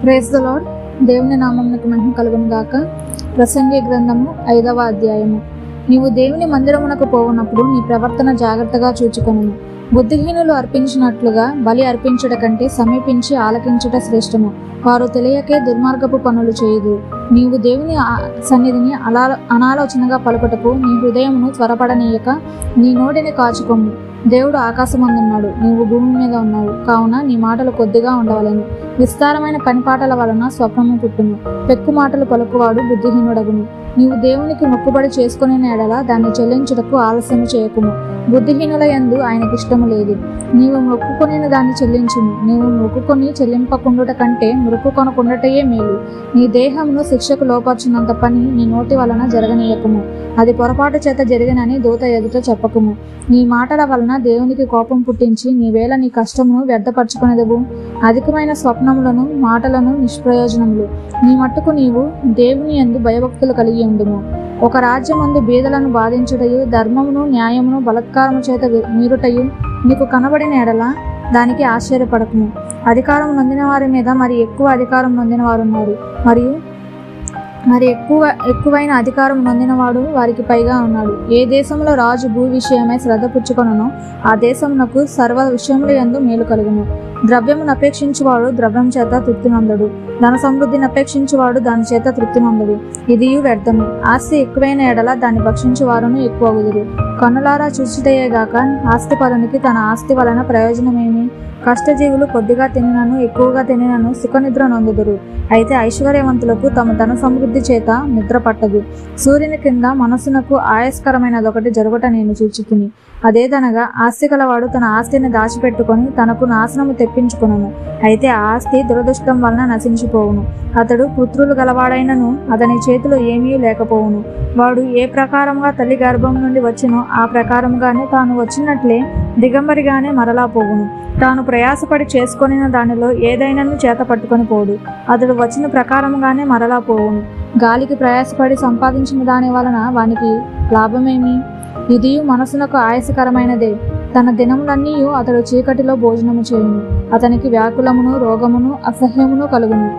Praise the lord. దేవుని నామమునకు మహిమ కలుగును గాక. ప్రసంగి గ్రంథము 5వ అధ్యాయము. నీవు దేవుని మందిరమునకు పోవునప్పుడు నీ ప్రవర్తన జాగ్రత్తగా చూచుకొనుము. బుద్ధిహీనులు అర్పించినట్లుగా బలి అర్పించుట కంటే సమీపించి ఆలకించుట శ్రేష్టము. వారు తెలియకే దుర్మార్గపు పనులు చేయదు. నీవు దేవుని సన్నిధిని అనాలోచనగా పలుకుటకు నీ హృదయమును త్వరపడనీయక నీ నోటిని కాచుకొమ్ము. దేవుడు ఆకాశమందున్నాడు, నీవు భూమి మీద ఉన్నావు, కావున నీ మాటలు కొద్దిగా ఉండవలెను. విస్తారమైన పనిపాటల వలన స్వప్నము పుట్టును, పెక్కు మాటలు పలుకువాడు బుద్ధిహీనుడగును. నీవు దేవునికి మొక్కుబడి చేసుకునే ఎడల దాన్ని చెల్లించుటకు ఆలస్యము చేయకుము. బుద్ధిహీనుల యందు ఆయనకి ఇష్టము లేదు. నీవు మొక్కుకొని దాన్ని చెల్లించుము. నీవు మొక్కుకొని చెల్లింపకుండుట కంటే మొక్కుకొనకుండుటయే మేలు. నీ దేహమును శిక్షకు లోపర్చున్నంత పని నీ నోటి వలన జరగనీయకుము. అది పొరపాటు చేత జరిగినని దూత ఎదుట చెప్పకుము. నీ మాటల వలన దేవునికి కోపం పుట్టించి నీవేళ నీ కష్టమును వ్యర్థపరచుకునేదవు. అధికమైన స్వప్నములను మాటలను నిష్ప్రయోజనములు. నీ మట్టుకు నీవు దేవుని యందు భయభక్తులు కలిగి ఉండుము. ఒక రాజ్యమందు బీదలను బాధించుటయు ధర్మమును న్యాయమును బలత్కారము చేత మీరుటయు నీకు కనబడిన ఎడల దానికి ఆశ్చర్యపడకుము. అధికారం నొందిన వారి మీద మరి ఎక్కువ అధికారం నొందిన వారు ఉన్నారు, మరి ఎక్కువైన అధికారం నొందినవాడు వారికి పైగా ఉన్నాడు. ఏ దేశంలో రాజు భూ విషయమై శ్రద్ధ పుచ్చుకొనునో ఆ దేశమునకు సర్వ విషయముల యందు మేలు కలుగును. ద్రవ్యమును అపేక్షించువాడు ద్రవ్యం చేత తృప్తి నొందడు, ధన సమృద్ధిని అపేక్షించువాడు దాని చేత తృప్తి నొందడు. ఇదియు వ్యర్థము. ఆస్తి ఎక్కువైన ఎడల దాన్ని భక్షించువారును ఎక్కువగుదురు. కన్నులారా చూచుటయేగాక ఆస్తిపరునికి తన ఆస్తి వలన ప్రయోజనమేమి? కష్టజీవులు కొద్దిగా తినినను ఎక్కువగా తినినను సుఖనిద్ర నొందుదురు. అయితే ఐశ్వర్యవంతులకు తమ ధన సమృద్ధి చేత నిద్ర పట్టదు. సూర్యుని కింద మనసునకు ఆయాస్కరమైనదొకటి జరుగుట నేను చూచుకుని, అదేదనగా ఆస్తి కలవాడు తన ఆస్తిని దాచిపెట్టుకొని తనకు నాశనము తెప్పించుకును. అయితే ఆ ఆస్తి దురదృష్టం వలన నశించిపోవును. అతడు పుత్రులు గలవాడైనను అతని చేతిలో ఏమీ లేకపోవును. వాడు ఏ ప్రకారంగా తల్లి గర్భం నుండి వచ్చినో ఆ ప్రకారంగానే తాను వచ్చినట్లే దిగంబరిగానే మరలా పోవును. తాను ప్రయాసపడి చేసుకొనిన దానిలో ఏదైనాను చేత పట్టుకొని పోడు. అతడు వచ్చిన ప్రకారంగానే మరలా పోవును. గాలికి ప్రయాసపడి సంపాదించిన దాని వలన వానికి లాభమేమి? ఇదియు మనసునకు ఆయాసకరమైనదే. తన దినములన్నీ అతడు చీకటిలో భోజనము చేయును. అతనికి వ్యాకులమును రోగమును అసహ్యమును కలుగును.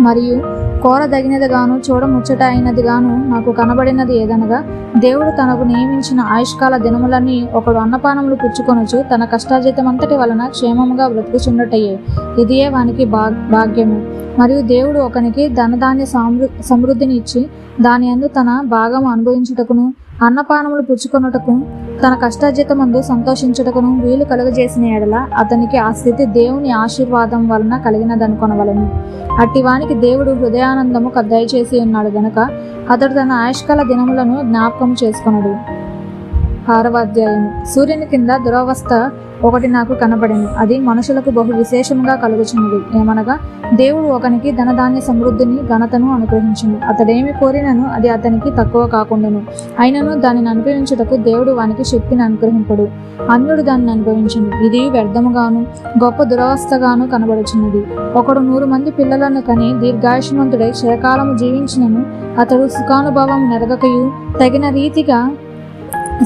మరియు కోరదగినదిగాను చూడముచ్చట అయినదిగాను నాకు కనబడినది ఏదనగా, దేవుడు తనకు నియమించిన ఆయుష్కాల దినములన్నీ ఒకడు అన్నపానములు పుచ్చుకొనుచు తన కష్టార్జితమంతటి వలన క్షేమముగా బ్రతుకుచుండటయే. ఇదియే వానికి భాగ్యము. మరియు దేవుడు ఒకనికి ధనధాన్య సమృద్ధిని ఇచ్చి దాని యందు తన భాగము అనుభవించుటకును అన్నపానములు పుచ్చుకొనుటకు తన కష్టార్జితమందు సంతోషించుటకును వీలు కలుగజేసిన ఎడల అతనికి ఆ స్థితి దేవుని ఆశీర్వాదం వలన కలిగినదనుకొనవలెను. అట్టి వానికి దేవుడు హృదయానందము దయచేసి ఉన్నాడు గనుక అతడు తన ఆయుష్కాల దినములను జ్ఞాపకం చేసుకొనడు. 6వ అధ్యాయము. సూర్యుని కింద దురవస్థ ఒకటి నాకు కనబడెను. అది మనుషులకు బహు విశేషముగా కలుగుచున్నది. ఏమనగా, దేవుడు ఒకనికి ధనధాన్య సమృద్ధిని ఘనతను అనుగ్రహించును. అతడేమి కోరినను అది అతనికి తక్కువ కాకుండాను. అయినను దానిని అనుభవించుటకు దేవుడు వానికి శక్తిని అనుగ్రహింపడు. అన్యుడు దానిని అనుభవించును. ఇది వ్యర్థముగాను గొప్ప దురవస్థగాను కనబడుచున్నది. ఒకడు 100 మంది పిల్లలను కని దీర్ఘాయుష్మంతుడై క్షయకాలము జీవించినను అతడు సుఖానుభవం నెరగకయు తగిన రీతిగా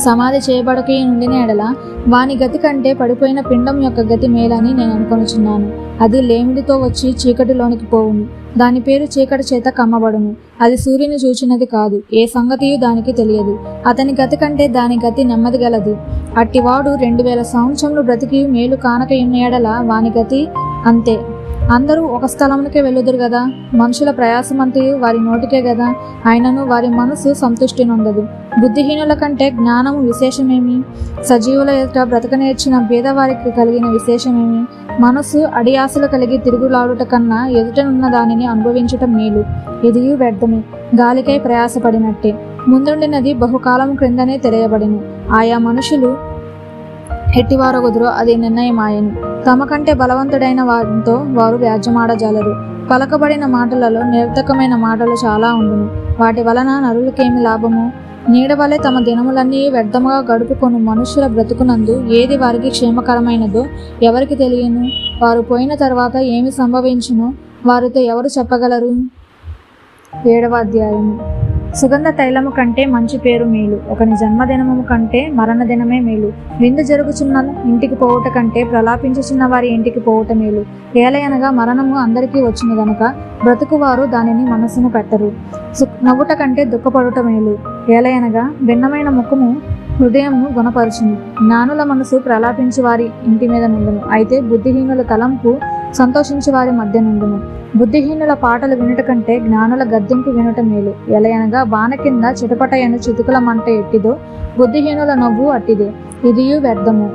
సమాధి చేయబడకయు నుండిన ఎడల వాని గతి కంటే పడిపోయిన పిండం యొక్క గతి మేలని నేను అనుకొనుచున్నాను. అది లేమిడితో వచ్చి చీకటిలోనికి పోవును. దాని పేరు చీకటి చేత కమ్మబడును. అది సూర్యుని చూచినది కాదు, ఏ సంగతియు దానికి తెలియదు. అతని గతి కంటే దాని గతి నెమ్మది గలది. అట్టివాడు 2000 సంవత్సరములు బ్రతికి మేలు కానకయున్న ఎడల వాని గతి అంతే. అందరూ ఒక స్థలమునికే వెళ్ళుదురు గదా. మనుషుల ప్రయాసమంతయు వారి నోటికే గదా. అయినను వారి మనసు సంతుష్టి నొందదు. బుద్ధిహీనుల కంటే జ్ఞానము విశేషమేమి? సజీవుల ఎదుట బ్రతక నేర్చిన భేదవారికి కలిగిన విశేషమేమి? మనస్సు అడియాసలు కలిగి తిరుగులాడుట కన్నా ఎదుటనున్న దానిని అనుభవించటం మేలు. ఇదియు వ్యర్థమే, గాలికై ప్రయాసపడినట్టే. ముందుండినది బహుకాలం క్రిందనే తెలియబడిను. ఆయా మనుషులు ఎట్టివారొగుదురో అది నిర్ణయమాయను. తమ కంటే బలవంతుడైన వారితో వారు వ్యాజ్యమాడజాలరు. పలకబడిన మాటలలో నిరర్థకమైన మాటలు చాలా ఉండును. వాటి వలన నరులకేమి లాభము? నీడవలే తమ దినములన్నీ వ్యర్థముగా గడుపుకొను మనుషుల బ్రతుకునందు ఏది వారికి క్షేమకరమైనదో ఎవరికి తెలియను? వారు పోయిన తర్వాత ఏమి సంభవించునో వారితో ఎవరు చెప్పగలరు? 7వ అధ్యాయము. సుగంధ తైలము కంటే మంచి పేరు మేలు, ఒకని జన్మదినము కంటే మరణ దినమే మేలు. విందు జరుగుచున్న ఇంటికి పోవుట కంటే ప్రలాపించుచున్న వారి ఇంటికి పోవుట మేలు. ఏలయనగా మరణము అందరికీ వచ్చును గనుక బ్రతుకువారు దానిని మనస్సును పెట్టరు. నవ్వుట కంటే దుఃఖపడుట మేలు, ఏలయనగా భిన్నమైన ముఖము హృదయంను గుణపరుచును. జ్ఞానుల మనసు ప్రలాపించి వారి ఇంటి మీద నుండును, అయితే బుద్ధిహీనుల తలంపు సంతోషించి వారి మధ్య నుండును. బుద్ధిహీనుల పాటలు వినుట కంటే జ్ఞానుల గద్దెంపు వినుట మేలు, ఎలయనగా బాణ కింద చిటపటయను చితుకుల మంట ఎట్టిదో బుద్ధిహీనుల నవ్వు అట్టిదే, ఇదియు వ్యర్థము.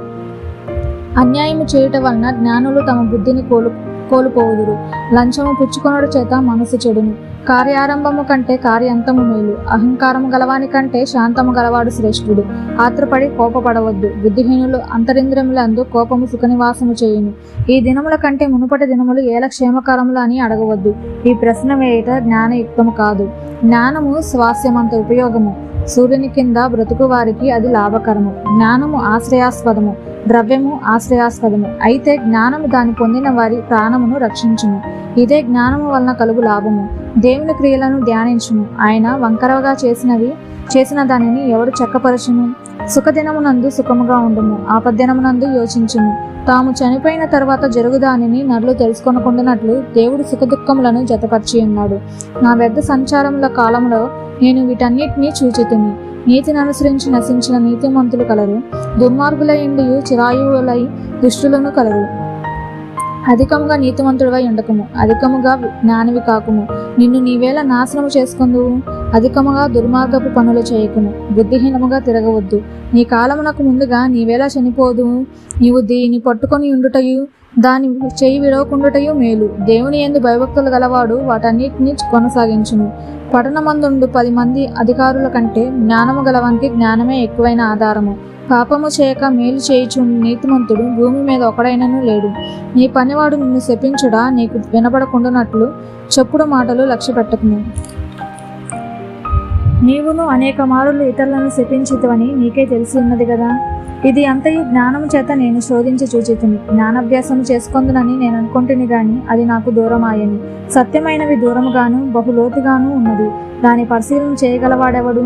అన్యాయము చేయుట వలన జ్ఞానులు తమ బుద్ధిని కోల్పోవుదురు. లంచము పుచ్చుకొనుట చేత మనసు చెడును. కార్యారంభము కంటే కార్యాంతము మేలు, అహంకారము గలవాని కంటే శాంతము గలవాడు శ్రేష్ఠుడు. ఆత్రపడి కోపపడవద్దు, బుద్ధిహీనులు అంతరింద్రియములందు కోపము సుఖనివాసము చేయును. ఈ దినముల కంటే మునుపటి దినములు ఏల క్షేమకరములు అని అడగవద్దు. ఈ ప్రశ్న వేయట జ్ఞానయుక్తము కాదు. జ్ఞానము స్వాస్యమంత ఉపయోగము, సూర్యుని కింద బ్రతుకు వారికి అది లాభకరము. జ్ఞానము ఆశ్రయాస్పదము, ద్రవ్యము ఆశ్రయాస్పదము, అయితే జ్ఞానము దాని పొందిన వారి ప్రాణమును రక్షించును. ఇదే జ్ఞానము వలన కలుగు లాభము. దేవుని క్రియలను ధ్యానించును, ఆయన వంకరగా చేసిన దానిని ఎవడు చక్కపరచును. సుఖదినమునందు సుఖముగా ఉండుము, ఆపద్దినమునందు యోచించుము. తాము చనిపోయిన తర్వాత జరుగుదానిని నరులు తెలుసుకొనకుండానట్లు దేవుడు సుఖదుఖములను జతపరిచి ఉన్నాడు. నా వ్యర్థ సంచారముల కాలంలో నేను వీటన్నిటినీ చూచితిని. నీతిని అనుసరించి నశించిన నీతిమంతులు కలరు, దుర్మార్గులైండియు చిరాయువులై దుష్టులను కలరు. అధికముగా నీతిమంతుడివై ఉండకము, అధికముగా జ్ఞానివి కాకుము. నిన్ను నీవేళ నాశనము చేసుకుందువు. అధికముగా దుర్మార్గపు పనులు చేయకుము, బుద్ధిహీనముగా తిరగవద్దు. నీ కాలమునకు ముందుగా నీవేళ చనిపోదువు. నీవు దీని పట్టుకొని ఉండుటయు దాని చేయి విడవకుండుటయు మేలు. దేవుని యందు భయభక్తులు గలవాడు వాటన్నిటినీ కొనసాగించును. పట్టణమందుండు 10 మంది అధికారుల కంటే జ్ఞానము గలవానికి జ్ఞానమే ఎక్కువైన ఆధారము. పాపము చేయక మేలు చేయుచు నీతిమంతుడు భూమి మీద ఒకడైనను లేడు. నీ పనివాడు నిన్ను శపించుడా నీకు వినపడకుండానట్లు చెప్పుడు మాటలు లక్ష్య పెట్టకుము. నీవును అనేక మారులు ఇతరులను శపించితివని నీకే తెలిసి ఉన్నది కదా. ఇది అంతయు జ్ఞానము చేత నేను శోధించి చూచితిని. జ్ఞానాభ్యాసము చేసుకొందునని నేను అనుకుంటుని గాని అది నాకు దూరమాయని. సత్యమైనవి దూరముగాను బహులోతుగాను ఉన్నది, దాని పరిశీలన చేయగలవాడెవడు?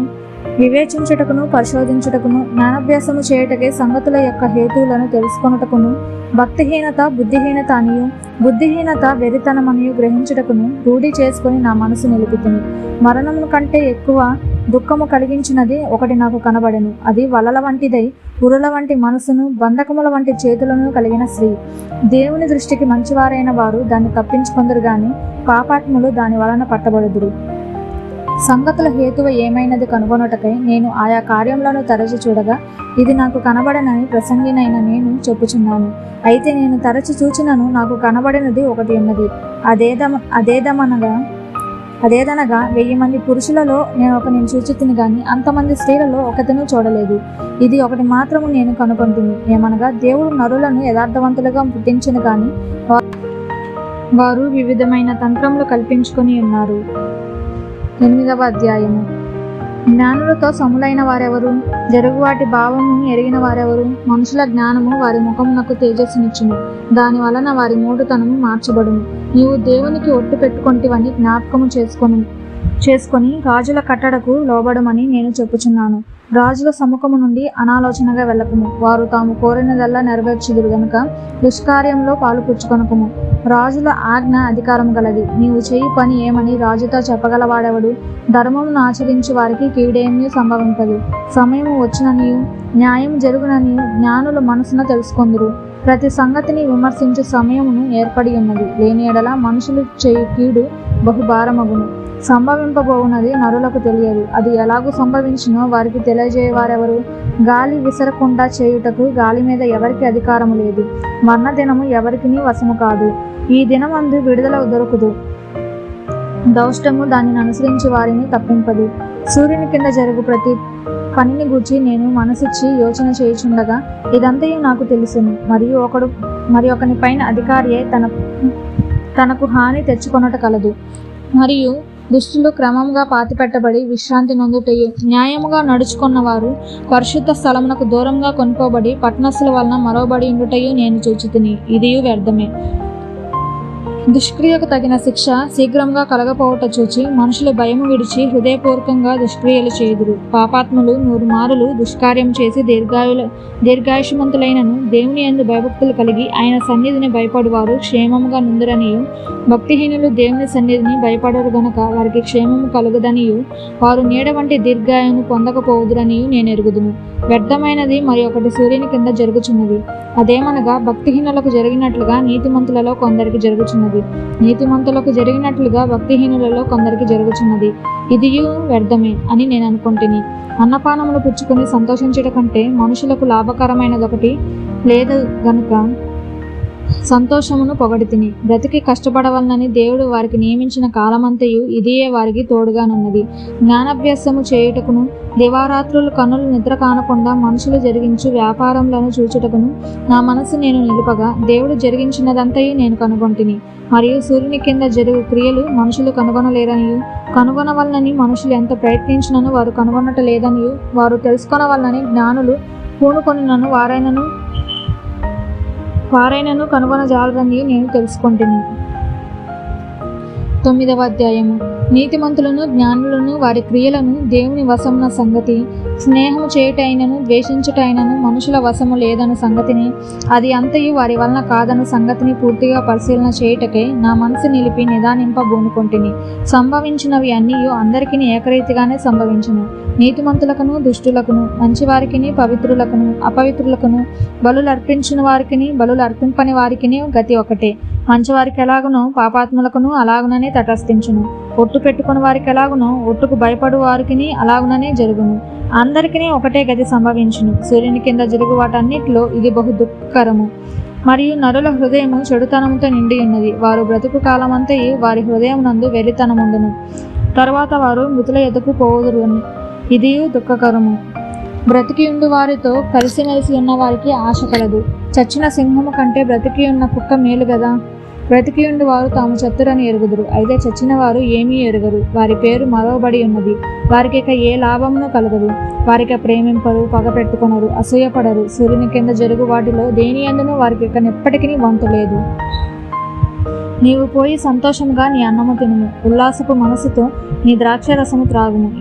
వివేచించుటకును పరిశోధించుటకును జ్ఞానాభ్యాసము చేయుటకే సంగతుల యొక్క హేతువులను తెలుసుకొనుటకును భక్తిహీనత బుద్ధిహీనత అనియు బుద్ధిహీనత వెరితనమనియు గ్రహించుటకును రూఢి చేసుకుని నా మనసు నిలిపితిని. మరణము కంటే ఎక్కువ దుఃఖము కలిగించినది ఒకటి నాకు కనబడెను. అది వలల వంటిదై ఉరుల వంటి మనసును బంధకముల వంటి చేతులను కలిగిన స్త్రీ. దేవుని దృష్టికి మంచివారైన వారు దాన్ని తప్పించుకొందరు గాని పాపాత్ములు దాని వలన పట్టబడుదురు. సంగతుల హేతువ ఏమైనది కనుగొనుటకై నేను ఆయా కార్యములను తరచి చూడగా ఇది నాకు కనబడనని ప్రసంగినైన నేను చెప్పుచున్నాను. అయితే నేను తరచి చూచినను నాకు కనబడినది ఒకటి ఉన్నది. అదేదనగా 1000 మంది పురుషులలో నేను ఒకరిని చూచితిని గాని అంతమంది స్త్రీలలో ఒకతిని చూడలేదు. ఇది ఒకటి మాత్రము నేను కనుగొంటిని, ఏమనగా దేవుడు నరులను యథార్థవంతులుగా పుట్టించను గాని వారు వివిధమైన తంత్రములు కల్పించుకొని ఉన్నారు. 8వ అధ్యాయము. జ్ఞానులతో సములైన వారెవరు? జరుగువాటి భావము ఎరిగిన వారెవరు? మనుషుల జ్ఞానము వారి ముఖమునకు తేజస్సునిచ్చును, దాని వలన వారి మూఢతనము మార్చబడును. నీవు దేవునికి ఒట్టు పెట్టుకొంటివని జ్ఞాపకము చేసుకొని రాజుల కట్టడకు లోబడమని నేను చెప్పుచున్నాను. రాజుల సముఖము నుండి అనాలోచనగా వెళ్ళకము, వారు తాము కోరినదల్లా నెరవేర్చుదురు గనుక దుష్కార్యంలో పాలుపుచ్చుకొనకము. రాజుల ఆజ్ఞ అధికారం గలది, నీవు చేయి పని ఏమని రాజుతో చెప్పగలవాడెవడు? ధర్మమును ఆచరించి వారికి కీడేమీ సంభవింపదు. సమయము వచ్చిననియు న్యాయం జరుగుననియు జ్ఞానుల మనసున తెలుసుకొందురు. ప్రతి సంగతిని విమర్శించు సమయమును ఏర్పడి ఉన్నది, లేని ఎడల మనుషులు చేయు కీడు బహుభారమగును. సంభవింపబోవున్నది నరులకు తెలియదు, అది ఎలాగూ సంభవించినో వారికి తెలియజేయవారెవరు? గాలి విసరకుండా చేయుటకు గాలి మీద ఎవరికి అధికారము లేదు. మరణ దినము ఎవరికి వశము కాదు. ఈ దినమందు విడుదల దొరకదు, దౌష్టము దానిని అనుసరించి వారిని తప్పింపదు. సూర్యుని కింద జరుగు ప్రతి పనిని గూర్చి నేను మనసిచ్చి యోచన చేయుచుండగా ఇదంతయు నాకు తెలుసును. మరి ఒకని పైన అధికారియే తనకు హాని తెచ్చుకొనట కలదు. మరియు దుష్టులు క్రమంగా పాతిపెట్టబడి విశ్రాంతి నొందుటయు, న్యాయముగా నడుచుకున్న వారు పరిశుద్ధ స్థలమునకు దూరంగా కొనుకోబడి పట్టణస్థుల వలన మరోబడి ఉండుటయు నేను చూచితిని. ఇదియు వ్యర్థమే. దుష్క్రియకు తగిన శిక్ష శీఘ్రంగా కలగపోవట చూచి మనుషులు భయము విడిచి హృదయపూర్వకంగా దుష్క్రియలు చేయుదురు. పాపాత్ములు 100 మారులు దుష్కార్యం చేసి దీర్ఘాయుషమంతులైనను దేవుని యందు భయభక్తులు కలిగి ఆయన సన్నిధిని భయపడువారు క్షేమముగా నుందురనియు, భక్తిహీనులు దేవుని సన్నిధిని భయపడరు గనుక వారికి క్షేమము కలుగదనియు, వారు నీడ వంటి దీర్ఘాయును పొందకపోవుదురనియు నేను ఎరుగుదును. వ్యర్థమైనది మరి ఒకటి సూర్యుని కింద జరుగుచున్నది, అదేమనగా భక్తిహీనులకు జరిగినట్లుగా నీతిమంతులలో కొందరికి జరుగుచున్నది, నీతిమంతులకు జరిగినట్లుగా భక్తిహీనులలో కొందరికి జరుగుచున్నది. ఇదియు వ్యర్థమే అని నేను అనుకుంటుని. అన్నపానములు పుచ్చుకొని సంతోషించట కంటే మనుషులకు లాభకరమైనదొకటి లేదు గనుక సంతోషమును పొగడితిని. బ్రతికి కష్టపడవలనని దేవుడు వారికి నియమించిన కాలమంతయు ఇదియే వారికి తోడుగానున్నది. జ్ఞానాభ్యాసము చేయుటకును దివారాత్రులు కన్నులు నిద్ర కానకుండా మనుషులు జరిగించు వ్యాపారములను చూచుటకును నా మనసు నేను నిలుపగా దేవుడు జరిగించినదంతయు నేను కనుగొంటిని. మరియు సూర్యుని కింద జరుగు క్రియలు మనుషులు కనుగొనలేరనియు, కనుగొనవలనని మనుషులు ఎంత ప్రయత్నించినను వారు కనుగొనట లేదనియు, వారు తెలుసుకొనవలనని జ్ఞానులు పూనుకొనినను వారైనను కనుగొనజాలరని నేను తెలుసుకుంటుని. 9వ అధ్యాయము. నీతిమంతులను జ్ఞానులను వారి క్రియలను దేవుని వశమున సంగతి, స్నేహము చేయుటైనను ద్వేషించుటైనను మనుషుల వశము లేదను సంగతిని, అది అంతయు వారి వలన కాదను సంగతిని పూర్తిగా పరిశీలన చేయుటకై నా మనసు నిలిపి నిదానింపబూనుకొంటిని. సంభవించినవి అన్నీయు అందరికీ ఏకరీతిగానే సంభవించును. నీతిమంతులకును దుష్టులకును, మంచివారికిని పవిత్రులకును అపవిత్రులకును, బలులు అర్పించిన వారికిని బలులు అర్పింపని వారికిని గతి ఒకటే. మంచివారికి ఎలాగునో పాపాత్ములకును అలాగుననే తటస్థించును. ఒట్టు పెట్టుకుని వారికి ఎలాగునో ఒట్టుకు భయపడు వారికిని అలాగుననే జరుగును. అందరికీ ఒకటే గతి సంభవించును. సూర్యుని కింద జరుగు వాటన్నిటిలో ఇది బహు దుఃఖకరము. మరియు నరుల హృదయము చెడుతనముతో నిండి ఉన్నది. వారు బ్రతుకు కాలమంతయు వారి హృదయం నందు వెర్రితనముండును. తరువాత వారు మృతుల ఎదుకు పోవుదురు. ఇది దుఃఖకరము. బ్రతికి ఉండు వారితో కలిసిమెలిసి ఉన్న వారికి ఆశ కలదు. చచ్చిన సింహము కంటే బ్రతికి ఉన్న కుక్క మేలు గదా. బ్రతికి ఉండి వారు తాము చతురని ఎరుగుదురు, అయితే చచ్చిన వారు ఏమీ ఎరుగరు. వారి పేరు మరవబడి ఉన్నది, వారికి ఇక ఏ లాభమును కలగదు. వారికి ప్రేమింపరు, పగ పెట్టుకొనరు, అసూయపడరు. సూర్యుని కింద జరుగు వాటిలో దేని యందును వారికి ఇక ఎప్పటికీ వంతు లేదు. నీవు పోయి సంతోషంగా నీ అన్నము తినుము, ఉల్లాసపు మనసుతో నీ ద్రాక్షరసము త్రాగుము.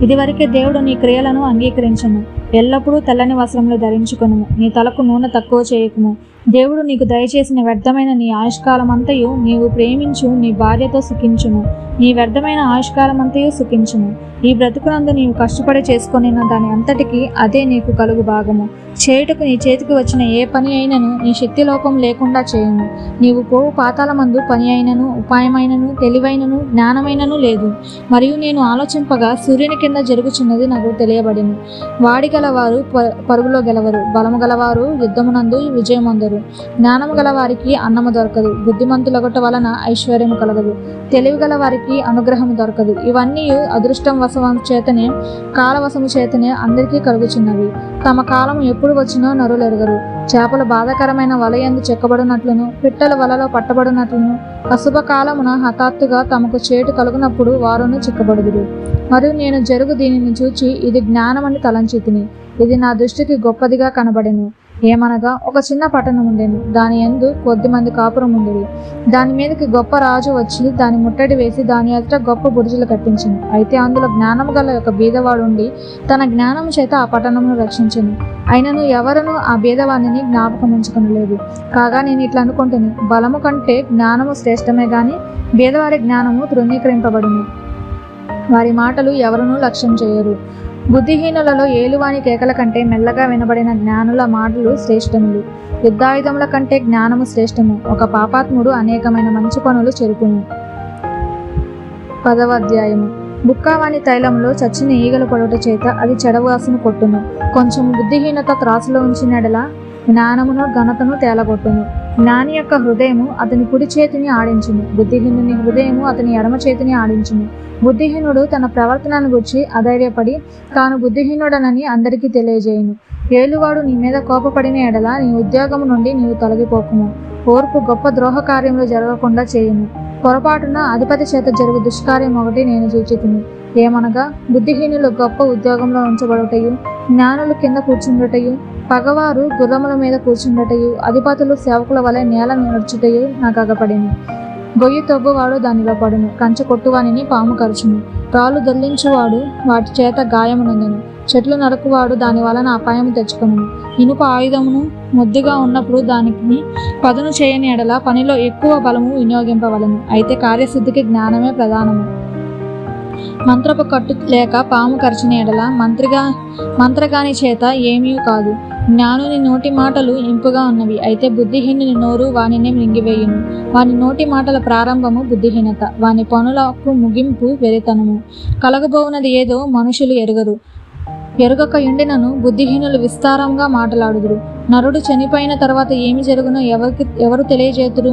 ఇదివరకే దేవుడు నీ క్రియలను అంగీకరించను. ఎల్లప్పుడూ తెల్లని వస్త్రములు ధరించుకొనుము, నీ తలకు నూనె తక్కువ చేయకుము. దేవుడు నీకు దయచేసిన వ్యర్థమైన నీ ఆయుష్కాలమంతయు నీవు ప్రేమించు నీ భార్యతో సుఖించుము. నీ వ్యర్థమైన ఆయుష్కాలమంతయు సుఖించుము. ఈ బ్రతుకునందు నీవు కష్టపడి చేసుకొనిన దాని అంతటికి అదే నీకు కలుగు భాగము. చేయుటకు నీ చేతికి వచ్చిన ఏ పని అయినను నీ శక్తి లోపం లేకుండా చేయుము. నీవు పోవు పాతాళమందు పని అయినను ఉపాయమైనను తెలివైనను జ్ఞానమైనను లేదు. మరియు నేను ఆలోచింపగా సూర్యుని కింద జరుగుచున్నది నాకు తెలియబడింది. వాడి గలవారు పరుగులో గెలవరు, బలము గలవారు యుద్ధమునందు విజయమొందరు. జ్ఞానము గలవారికి అన్నము దొరకదు, బుద్ధిమంతులగొట్ట వలన ఐశ్వర్యము కలగదు, తెలివి గల వారికి అనుగ్రహము దొరకదు. ఇవన్నీ అదృష్టం వశము చేతనే కాలవశము చేతనే అందరికీ కలుగుచున్నవి. తమ కాలము ఎప్పుడు వచ్చినో నరులు ఎరుగరు. చేపలు బాధాకరమైన వలయందు చెక్కబడినట్లును పిట్టలు వలలో పట్టబడినట్లును అశుభకాలమున హఠాత్తుగా తమకు చేటు కలుగునప్పుడు వారును చిక్కబడుదురు. మరియు నేను జరుగు దీనిని చూచి ఇది జ్ఞానమని తలంచితిని. ఇది నా దృష్టికి గొప్పదిగా కనబడెను. ఏమనగా ఒక చిన్న పట్టణం ఉండెను, దాని యందు కొద్దిమంది కాపురం ఉండేది. దాని మీదకి గొప్ప రాజు వచ్చి దాని ముట్టడి వేసి దాని ఎదుట గొప్ప బురుజులు కట్టించెను. అయితే అందులో జ్ఞానము గల ఒక బీదవాడు ఉండి తన జ్ఞానము చేత ఆ పట్టణమును రక్షించెను. అయినను ఎవరునూ ఆ బీదవాణిని జ్ఞాపకం ఉంచుకొనలేదు. కాగా నేను ఇట్లా అనుకుంటుని, బలము కంటే జ్ఞానము శ్రేష్టమే గాని బీదవారి జ్ఞానము తృణీకరింపబడును. వారి మాటలు ఎవరునూ లక్ష్యం చేయరు. బుద్ధిహీనులలో ఏలువాని కేకల కంటే మెల్లగా వినబడిన జ్ఞానుల మాటలు శ్రేష్టములు. యుద్ధాయుధముల కంటే జ్ఞానము శ్రేష్టము. ఒక పాపాత్ముడు అనేకమైన మంచి పనులు చెరుపును. 10వ అధ్యాయము. బుక్కావాని తైలంలో చచ్చిన ఈగలు పడుట చేత అది చెడవాసను కొట్టును. కొంచెము బుద్ధిహీనత త్రాసులో ఉంచినడలా జ్ఞానమును ఘనతను తేలగొట్టును. జ్ఞాని యొక్క హృదయము అతని కుడి చేతిని ఆడించును, బుద్ధిహీనుని హృదయము అతని ఎడమ చేతిని ఆడించును. బుద్ధిహీనుడు తన ప్రవర్తనను గురించి అధైర్యపడి తాను బుద్ధిహీనుడనని అందరికీ తెలియజేయును. ఏలువాడు నీ మీద కోపపడిన ఎడల నీ ఉద్యోగము నుండి నీవు తొలగిపోకుము. ఓర్పు గొప్ప ద్రోహ కార్యములు జరగకుండా చేయును. పొరపాటున అధిపతి చేత జరుగు దుష్కార్యం ఒకటి నేను సూచితిని. ఏమనగా బుద్ధిహీనులు గొప్ప ఉద్యోగంలో ఉంచబడుటయు, జ్ఞానులు కింద కూర్చుండుటయు, పగవారు గుర్రముల మీద కూర్చుండుటయు, అధిపతులు సేవకుల వలె నేల నడుచుటయు నాకు అగపడింది. గొయ్యి తవ్వువాడు దానిలో పడును, కంచె కొట్టువానిని పాము కరుచును. రాళ్ళు దొల్లించువాడు వాటి చేత గాయమునందును, చెట్లు నరుకువాడు దాని వలన అపాయము తెచ్చుకొనును. ఇనుప ఆయుధమును ముద్దుగా ఉన్నప్పుడు దానికి పదును చేయని ఎడల పనిలో ఎక్కువ బలము వినియోగింపవలను. అయితే కార్యసిద్ధికి జ్ఞానమే ప్రధానము. మంత్రపు కట్టు లేక పాము కరిచిన ఎడల మంత్రగాని చేత ఏమీ కాదు. జ్ఞానుని నోటి మాటలు ఇంపుగా ఉన్నవి, అయితే బుద్ధిహీనుని నోరు వానినే మింగివేయును. వాని నోటి మాటల ప్రారంభము బుద్ధిహీనత, వాని పనులకు ముగింపు వెరితనము. కలగబోవునది ఏదో మనుషులు ఎరుగక యుండినను బుద్ధిహీనులు విస్తారంగా మాటలాడుదురు. నరుడు చనిపోయిన తర్వాత ఏమి జరుగునో ఎవరు తెలియజేతురు?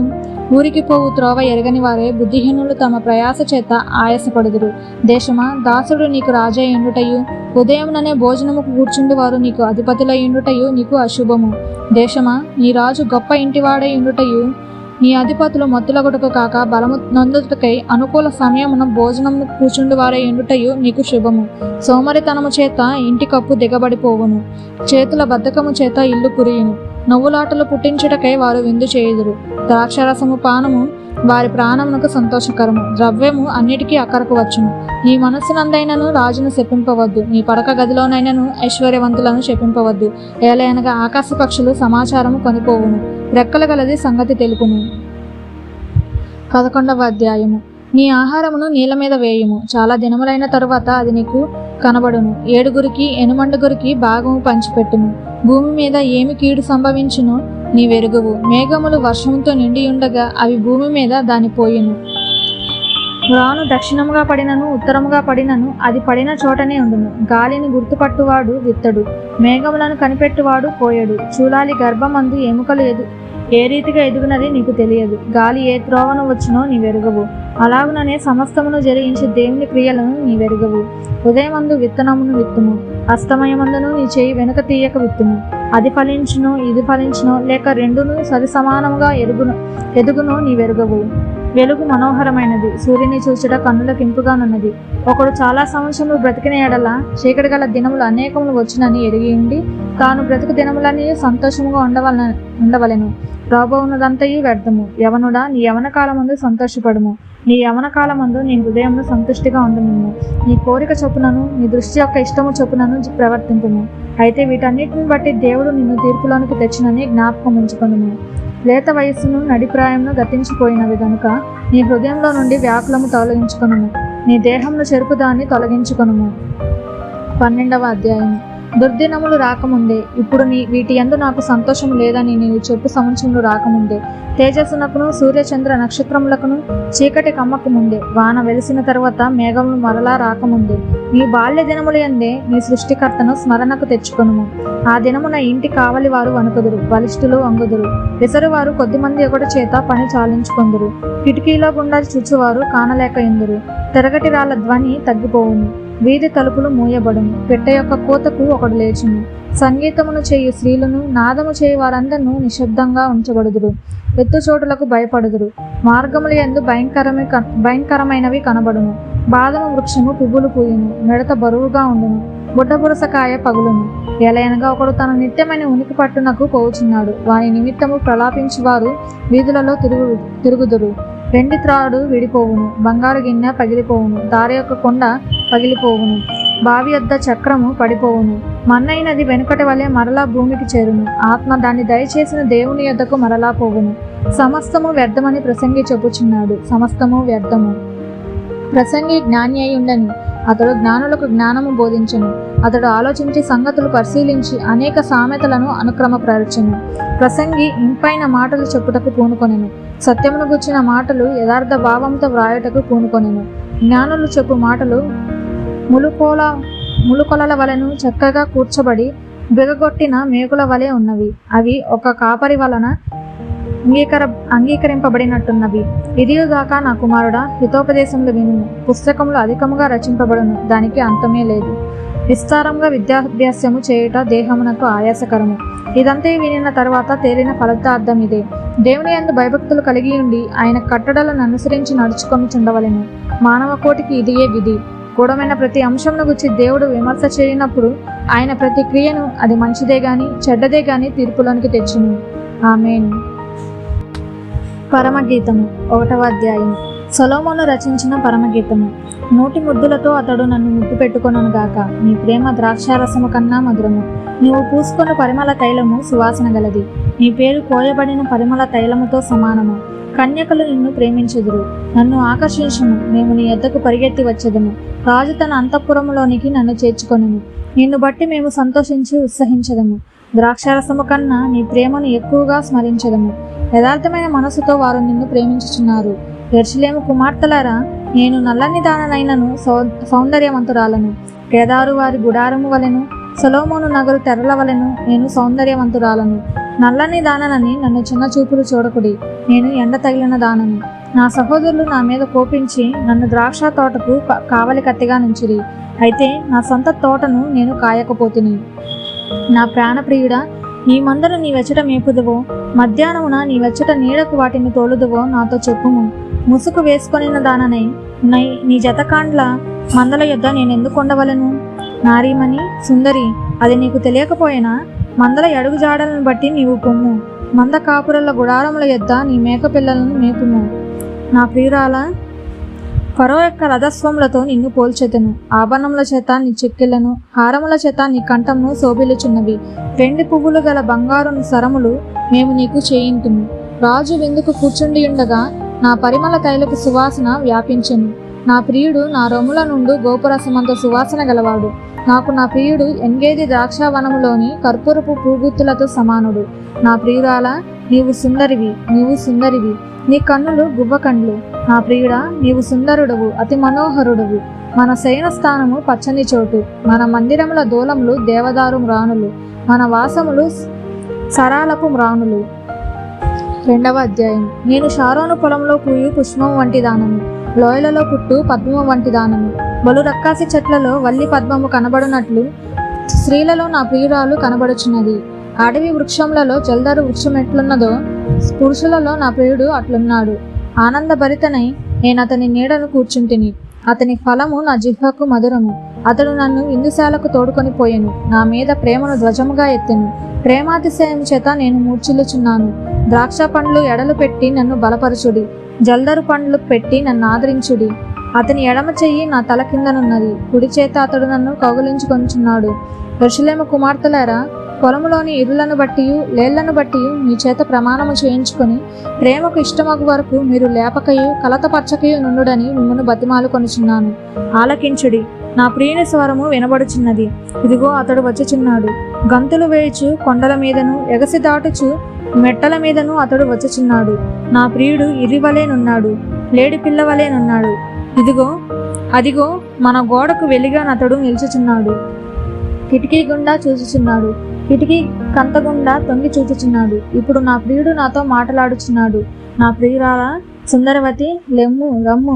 ఊరికి పోవు త్రోవ ఎరగని వారే బుద్ధిహీనులు తమ ప్రయాస చేత ఆయాసపడుదురు. దేశమా, దాసుడు నీకు రాజై ఉండుటయు, ఉదయముననే భోజనముకు కూర్చుండి వారు నీకు అధిపతులై ఉండుటయు నీకు అశుభము. దేశమా, నీ రాజు గొప్ప ఇంటివాడై ఉండుటయు, నీ అధిపతులు మత్తులగుటకు కాక బలము నొందుటకై అనుకూల సమయమున భోజనము కూర్చుండి వారై ఉండుటయు నీకు శుభము. సోమరితనము చేత ఇంటి కప్పు దిగబడిపోవును, చేతుల బద్ధకము చేత ఇల్లు కురియును. నవ్వులాటలు పుట్టించుటకై వారు విందు చేయుదురు. ద్రాక్షరసము పానము వారి ప్రాణమునకు సంతోషకరము, ద్రవ్యము అన్నిటికీ అక్కరకు వచ్చును. నీ మనస్సునందైనను రాజును శపింపవద్దు, నీ పడక గదిలోనైనను ఐశ్వర్యవంతులను శపింపవద్దు. ఏలయనగా ఆకాశ పక్షులు సమాచారము కొనిపోవును, రెక్కలు గలది సంగతి తెలుపును. 11వ అధ్యాయము. నీ ఆహారమును నీళ్ళ మీద వేయుము, చాలా దినములైన తరువాత అది నీకు కనబడును. 7 ఎనుమండుగురికి భాగము పంచిపెట్టుము. భూమి మీద ఏమి కీడు సంభవించునో నీవెరుగవు. మేఘములు వర్షముతో నిండియుండగా అవి భూమి మీద దాని పోయును. రాను దక్షిణముగా పడినను ఉత్తరముగా పడినను అది పడిన చోటనే ఉండును. గాలిని గుర్తుపట్టువాడు విత్తడు, మేఘములను కనిపెట్టువాడు పోయడు. చూలాలి గర్భమందు ఎముకలు ఏ రీతిగా ఎదుగునది నీకు తెలియదు. గాలి ఏ త్రోవను వచ్చునో నీవెరుగవు. అలాగుననే సమస్తమును జరిగించి దేవుని క్రియలను నీవెరుగవు. ఉదయమందు విత్తనమును విత్తుము, అస్తమయమందును నీ చేయి వెనుక తీయక విత్తుము. అది ఫలించునో ఇది ఫలించునో, లేక రెండును సరి సమానముగా ఎదుగునో నీవెరుగవు. వెలుగు మనోహరమైనది, సూర్యుని చూచుట కన్నులకు ఇంపుగానున్నది. ఒకడు చాలా సంవత్సరములు బ్రతికిన ఎడల చీకటి గల దినములు అనేకములు వచ్చునని ఎరిగి ఉండి తాను బ్రతుకు దినములని సంతోషముగా ఉండవలెను. రాబోవున్నదంతయు వ్యర్థము. యవనుడా, నీ యవన కాలమందు సంతోషపడుము, నీ యవన కాలమందు నీ హృదయమును సంతుష్టిగా ఉండుము. నీ కోరిక చొప్పునను నీ దృష్టి యొక్క ఇష్టము చొప్పునను ప్రవర్తింపుము. అయితే వీటన్నిటిని బట్టి దేవుడు నిన్ను తీర్పులోనికి తెచ్చునని జ్ఞాపకం ఉంచుకొనుము. లేత వయస్సును నడిప్రాయమును గతించిపోయినవి గనుక నీ హృదయంలో నుండి వ్యాకులము తొలగించుకొనుము, నీ దేహమును చెరుపుదాన్ని తొలగించుకొనుము. 12వ అధ్యాయము. దుర్దినములు రాకముందే, ఇప్పుడు వీటి యందు నాకు సంతోషము లేదని నీవు చెప్పు సంవత్సరములు రాకముందే, తేజస్సునకును సూర్యచంద్ర నక్షత్రములకును చీకటి కమ్మకు ముందే, వాన వెలిసిన తర్వాత మేఘములు మరలా రాకముందే, నీ బాల్య దినముల యందే నీ సృష్టికర్తను స్మరణకు తెచ్చుకొనుము. ఆ దినమున ఇంటి కావలి వారు వణుకుదురు, బలిష్ఠులు వంగుదురు, విసరువారు కొద్దిమంది ఒకటి చేత పని చాలించుకొందురు. కిటికీలో గుండా చూచువారు కానలేక ఇందురు. తెరగటి రాళ్ల ధ్వని తగ్గిపోవును, వీధి తలుపులు మూయబడును, పెట్టె యొక్క కోతకు ఒకడు లేచును. సంగీతమును చేయు స్త్రీలను నాదము చేయు వారందరూ నిశ్శబ్దంగా ఉంచబడుదురు, ఎత్తుచోటులకు భయపడుదురు. మార్గముల యందు భయంకరమైనవి కనబడును. బాదము వృక్షము పువ్వులు పూయును, మిడత బరువుగా ఉండును, బుడ్డబురసకాయ పగులును. ఎలయనగా ఒకడు తన నిత్యమైన ఉనికి పట్టునకు పోవుచున్నాడు. వాని నిమిత్తము ప్రలాపించువారు వీధులలో తిరుగుదురు. వెండి త్రాడు విడిపోవును, బంగారు గిన్నె పగిలిపోవును, దారి యొక్క కొండ పగిలిపోవును, బావి యొద్ద చక్రము పడిపోవును. మన్నైనది వెనుకటి వలె మరలా భూమికి చేరును, ఆత్మ దాన్ని దయచేసిన దేవుని యొద్దకు మరలా పోవును. సమస్తము వ్యర్థమని ప్రసంగి చెప్పుచున్నాడు, సమస్తము వ్యర్థము. ప్రసంగి జ్ఞాని అయి ఉండని, అతడు జ్ఞానులకు జ్ఞానము బోధించెను. అతడు ఆలోచించి సంగతులు పరిశీలించి అనేక సామెతలను అనుక్రమపరచెను. ప్రసంగి ఇంపైన మాటలు చెప్పుటకు పూనుకొనెను, సత్యమును గుచ్చిన మాటలు యథార్థ భావంతో వ్రాయుటకు పూనుకొనెను. జ్ఞానులు చెప్పు మాటలు ములుకొలల వలెను చక్కగా కూర్చబడి బిగగొట్టిన మేకుల వలె ఉన్నవి. అవి ఒక కాపరి వలన అంగీకరింపబడినట్టున్నవి. ఇదియుగాక నా కుమారుడా, హితోపదేశములు వినుము. పుస్తకములు అధికముగా రచింపబడును, దానికి అంతమే లేదు. విస్తారంగా విద్యాభ్యాసము చేయుట దేహమునకు ఆయాసకరము. ఇదంతే వినిన తర్వాత తేలిన ఫలితార్థం ఇదే: దేవుని యందు భయభక్తులు కలిగి ఉండి ఆయన కట్టడలను అనుసరించి నడుచుకొని చుండవలెను. మానవ కోటికి ఇదియే విధి. గూఢమైన ప్రతి అంశమును గురించి దేవుడు విమర్శ చేయనప్పుడు ఆయన ప్రతి క్రియను అది మంచిదే గాని చెడ్డదే గాని తీర్పులోనికి తెచ్చును. ఆమేన్. పరమగీతము 1వ అధ్యాయం. సొలొమోను రచించిన పరమగీతము. నోటి ముద్దులతో అతడు నన్ను ముద్దు పెట్టుకొనును గాక. నీ ప్రేమ ద్రాక్షారసము కన్నా మధురము. నీవు పూసుకొన్న పరిమళ తైలము సువాసన గలది. నీ పేరు కోయబడిన పరిమళ తైలముతో సమానము. కన్యకలు నిన్ను ప్రేమించెదరు. నన్ను ఆకర్షించుము, మేము నీ యొద్దకు పరిగెత్తి వచ్చెదము. రాజు తన అంతఃపురములోనికి నన్ను చేర్చుకొనును. నిన్ను బట్టి మేము సంతోషించి ఉత్సహించదము. ద్రాక్షారసము కన్నా నీ ప్రేమను ఎక్కువగా స్మరించదము. యథార్థమైన మనసుతో వారు నిన్ను ప్రేమించుచున్నారు. యెరూషలేము కుమార్తెలారా, నేను నల్లని దాననైనను సౌందర్యవంతురాలను. కేదారు వారి గుడారము వలెను, సొలొమోను నగరు తెరల వలెను నేను సౌందర్యవంతురాలను. నల్లని దాననని నన్ను చిన్న చూపులు చూడకుడి. నేను ఎండ తగిలిన దానను. నా సహోదరులు నా మీద కోపించి నన్ను ద్రాక్ష తోటకు కావలి కత్తిగా నుంచిరి. అయితే నా సొంత తోటను నేను కాయకపోతిని. నా ప్రాణప్రియుడా, నీ మందను నీ వెచ్చట మేపుదువో, మధ్యాహ్నమున నీ వెచ్చట నీడకు వాటిని తోలుదువో నాతో చెప్పుము. ముసుగు వేసుకొనిన దాననై నీ జతకాండ్ల మందల యొద్ద నేనెందుకు ఉండవలను? నారీమణి సుందరి, అది నీకు తెలియకపోయినా మందల అడుగు జాడలను బట్టి నీవు పొమ్ము. మంద కాపురల గుడారముల యొద్ద నీ మేక పిల్లలను మేపుము. నా ప్రియురాల, ఫరో యొక్క రథస్వములతో నిన్ను పోల్చెదను. ఆభరణముల చేత నీ చెక్కిళ్లను, హారముల చేత నీ కంఠమును శోభిల్లుచున్నవి. వెండి పువ్వులు గల బంగారు సరములు మేము నీకు చేయింతుము. రాజు విందుకు కూర్చుండి ఉండగా నా పరిమళ తైలపు సువాసన వ్యాపించెను. నా ప్రియుడు నా రొమ్ముల నుండి గోపురసమంత సువాసన గలవాడు. నాకు నా ప్రియుడు ఎంగేది ద్రాక్షావనములోని కర్పూరపు పూగుత్తులతో సమానుడు. నా ప్రియురాల, నీవు సుందరివి, నీవు సుందరివి. నీ కన్నులు గువ్వ కండ్లు. నా ప్రియుడా, నీవు సుందరుడవు, అతి మనోహరుడవు. మన శయన స్థానము పచ్చని చోటు. మన మందిరముల దూలములు దేవదారు మ్రాణులు. మన వాసములు సరాలపు మ్రాణులు. 2వ అధ్యాయం. నేను షారోను పొలంలో పూయు పుష్పము వంటి దానము, లోయలలో పుట్టు పద్మము వంటి దానము. బలు రక్కాసి చెట్లలో వల్లి పద్మము కనబడునట్లు స్త్రీలలో నా ప్రియురాలు కనబడుచున్నది. అడవి వృక్షములలో జల్దరు వృక్షం ఎట్లున్నదో పురుషులలో నా ప్రియుడు అట్లున్నాడు. ఆనందభరితనై నేను అతని నీడను కూర్చుంటిని. అతని ఫలము నా జిహ్వకు మధురము. అతడు నన్ను ఇందుశాలకు తోడుకొని పోయెను. నా మీద ప్రేమను ధ్వజముగా ఎత్తెను. ప్రేమాతిశయం చేత నేను మూర్ఛిల్లుచున్నాను. ద్రాక్ష పండ్లు ఎడలు పెట్టి నన్ను బలపరచుడి. జల్దరు పండ్లు పెట్టి నన్ను ఆదరించుడి. అతని ఎడమ చెయ్యి నా తల కిందనున్నది. కుడి చేత అతడు నన్ను కౌగిలించుకొనుచున్నాడు. యెరూషలేము కుమార్తెలారా, పొలములోని ఇరులను బట్టియు లేళ్లను బట్టియు మీ చేత ప్రమాణము చేయించుకొని ప్రేమకు ఇష్టమగు వరకు మీరు లేపకయు కలతపరచకయు నుండుడని మిమ్మను బతిమాలు కొనుచున్నాను. ఆలకించుడి, నా ప్రియుని స్వరము వినబడుచున్నది. ఇదిగో అతడు వచ్చుచున్నాడు. గంతులు వేయుచు కొండల మీదను ఎగసి దాటుచు మెట్టల మీదను అతడు వచ్చుచున్నాడు. నా ప్రియుడు ఇరివలేనున్నాడు, లేడి పిల్లవలేనున్నాడు. ఇదిగో అదిగో మన గోడకు వెలిగా అతడు నిల్చుచున్నాడు. కిటికీ గుండా చూచుచున్నాడు. కిటికీ కంతగుండా తొంగి చూచుచున్నాడు. ఇప్పుడు నా ప్రియుడు నాతో మాట్లాడుచున్నాడు. నా ప్రియురాలా సుందరవతి, లెమ్ము రమ్ము.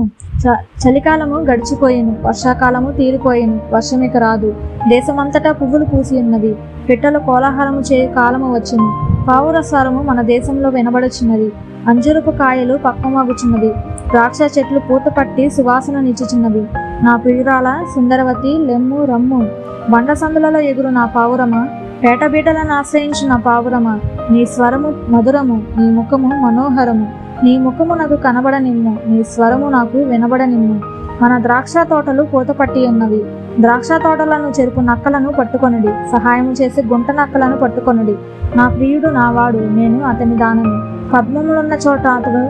చలికాలము గడిచిపోయేను, వర్షాకాలము తీరిపోయేను, వర్షమిక రాదు. దేశమంతటా పువ్వులు పూసి ఉన్నవి. పిట్టలు కోలాహలము చేయు కాలము వచ్చును. పావురస్వరము మన దేశంలో వినబడుచున్నది. అంజురపు కాయలు పక్వమగుచున్నవి. ద్రాక్ష చెట్లు పూత పట్టి సువాసన నిచ్చుచున్నవి. నా ప్రియురాల సుందరవతి, లెమ్ము రమ్ము. బండ సందులలో ఎగురు నా పావురమా, పేటబీటలను ఆశ్రయించు నా పావురమా. నీ స్వరము మధురము, నీ ముఖము మనోహరము. నీ ముఖము నాకు కనబడనిమ్ము, నీ స్వరము నాకు వినబడనిమ్ము. మన ద్రాక్ష తోటలు పూత పట్టి ఉన్నవి. ద్రాక్ష తోటలను చెరుపు నక్కలను పట్టుకొనుడి. సహాయము చేసి గుంట నక్కలను పట్టుకొనుడి. నా ప్రియుడు నావాడు, నేను అతని దానను. పద్మములున్న చోట అతడు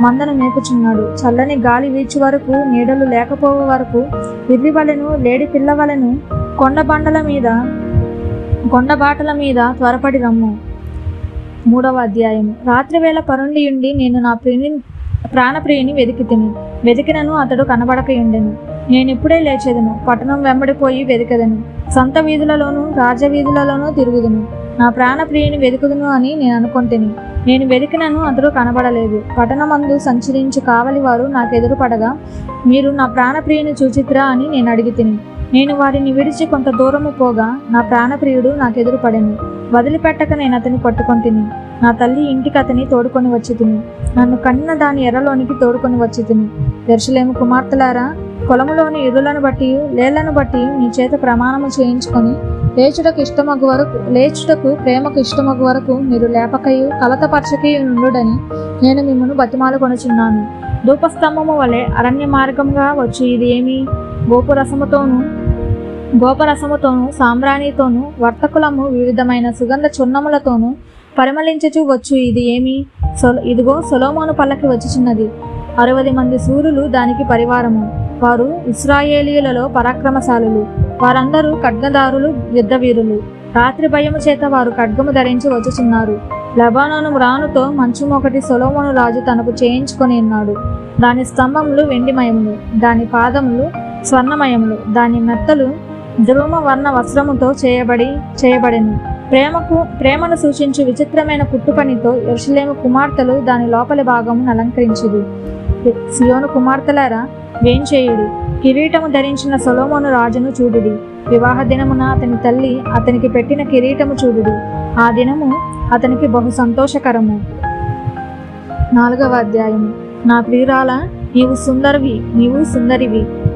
మందను మేపుచున్నాడు. చల్లని గాలి వీచు వరకు, నీడలు లేకపోవు వరకు ఇర్రివలెను లేడి పిల్లవలెను కొండబాటల మీద త్వరపడి రమ్ము. 3వ అధ్యాయము. రాత్రివేళ పరుండియుండి నేను నా ప్రాణప్రియుని వెతికినను అతడు కనబడకయుండెను. నేనిప్పుడే లేచెదను, పట్టణం వెంబడిపోయి వెతికెదను. సంత వీధులలోను రాజవీధులలోనూ తిరుగుదును. నా ప్రాణప్రియుని వెతుకుదును అని నేను అనుకొంటిని. నేను వెతికినను అతడు కనబడలేదు. పట్టణమందు సంచరించు కావలి వారు నాకెదురు పడగా, మీరు నా ప్రాణప్రియుని చూచిత్రా అని నేను అడిగి తిని. నేను వారిని విడిచి కొంత దూరము పోగా నా ప్రాణప్రియుడు నాకెదురు పడెను. వదిలిపెట్టక నేను అతని పట్టుకొంటిని. నా తల్లి ఇంటికి అతని తోడుకొని వచ్చి తిని. నన్ను కన్న దాని ఎర్రలోనికి తోడుకొని వచ్చి తిని. యెరూషలేము కుమార్తెలారా, పొలములోని ఇరులను బట్టి లేళ్లను బట్టి మీ చేత ప్రమాణము చేయించుకొని లేచుటకు ప్రేమకు ఇష్టమగు వరకు మీరు లేపకయు కలతపరచకయు నుండుడని నేను మిమ్మను బతిమాలు కొనుచున్నాను. ధూపస్తంభము వలె అరణ్య మార్గంగా వచ్చి ఇది ఏమి? గోపరసముతోను సాంబ్రాణితోను వర్తకులము వివిధమైన సుగంధ చున్నములతోనూ పరిమళించుచు వచ్చు ఇది ఏమి? ఇదిగో సొలొమోను పల్లకి వచ్చిచున్నది. 60 మంది శూరులు దానికి పరివారము. వారు ఇశ్రాయేలీయులలో పరాక్రమశాలులు. వారందరూ ఖడ్గదారులు, యుద్ధవీరులు. రాత్రి భయము చేత వారు ఖడ్గము ధరించి వచ్చుచున్నారు. లెబానోను మ్రానుతో మంచము ఒకటి సొలొమోను రాజు తనకు చేయించుకొని ఉన్నాడు. దాని స్తంభములు వెండిమయములు, దాని పాదములు స్వర్ణమయములు, దాని మెత్తలు ధృమ వర్ణ వస్త్రముతో చేయబడెను. ప్రేమను సూచించు విచిత్రమైన కుట్టుపనితో యెరూషలేము కుమార్తెలు దాని లోపలి భాగమును అలంకరించిరి. సియోను కుమార్తెలారా, వేంచేయుడి, కిరీటము ధరించిన సొలొమోను రాజును చూడుడి. వివాహ దినమున అతని తల్లి అతనికి పెట్టిన కిరీటము చూడుడి. ఆ దినము అతనికి బహు సంతోషకరము. 4వ అధ్యాయము. నా ప్రియురాలా, నీవు సుందరివి.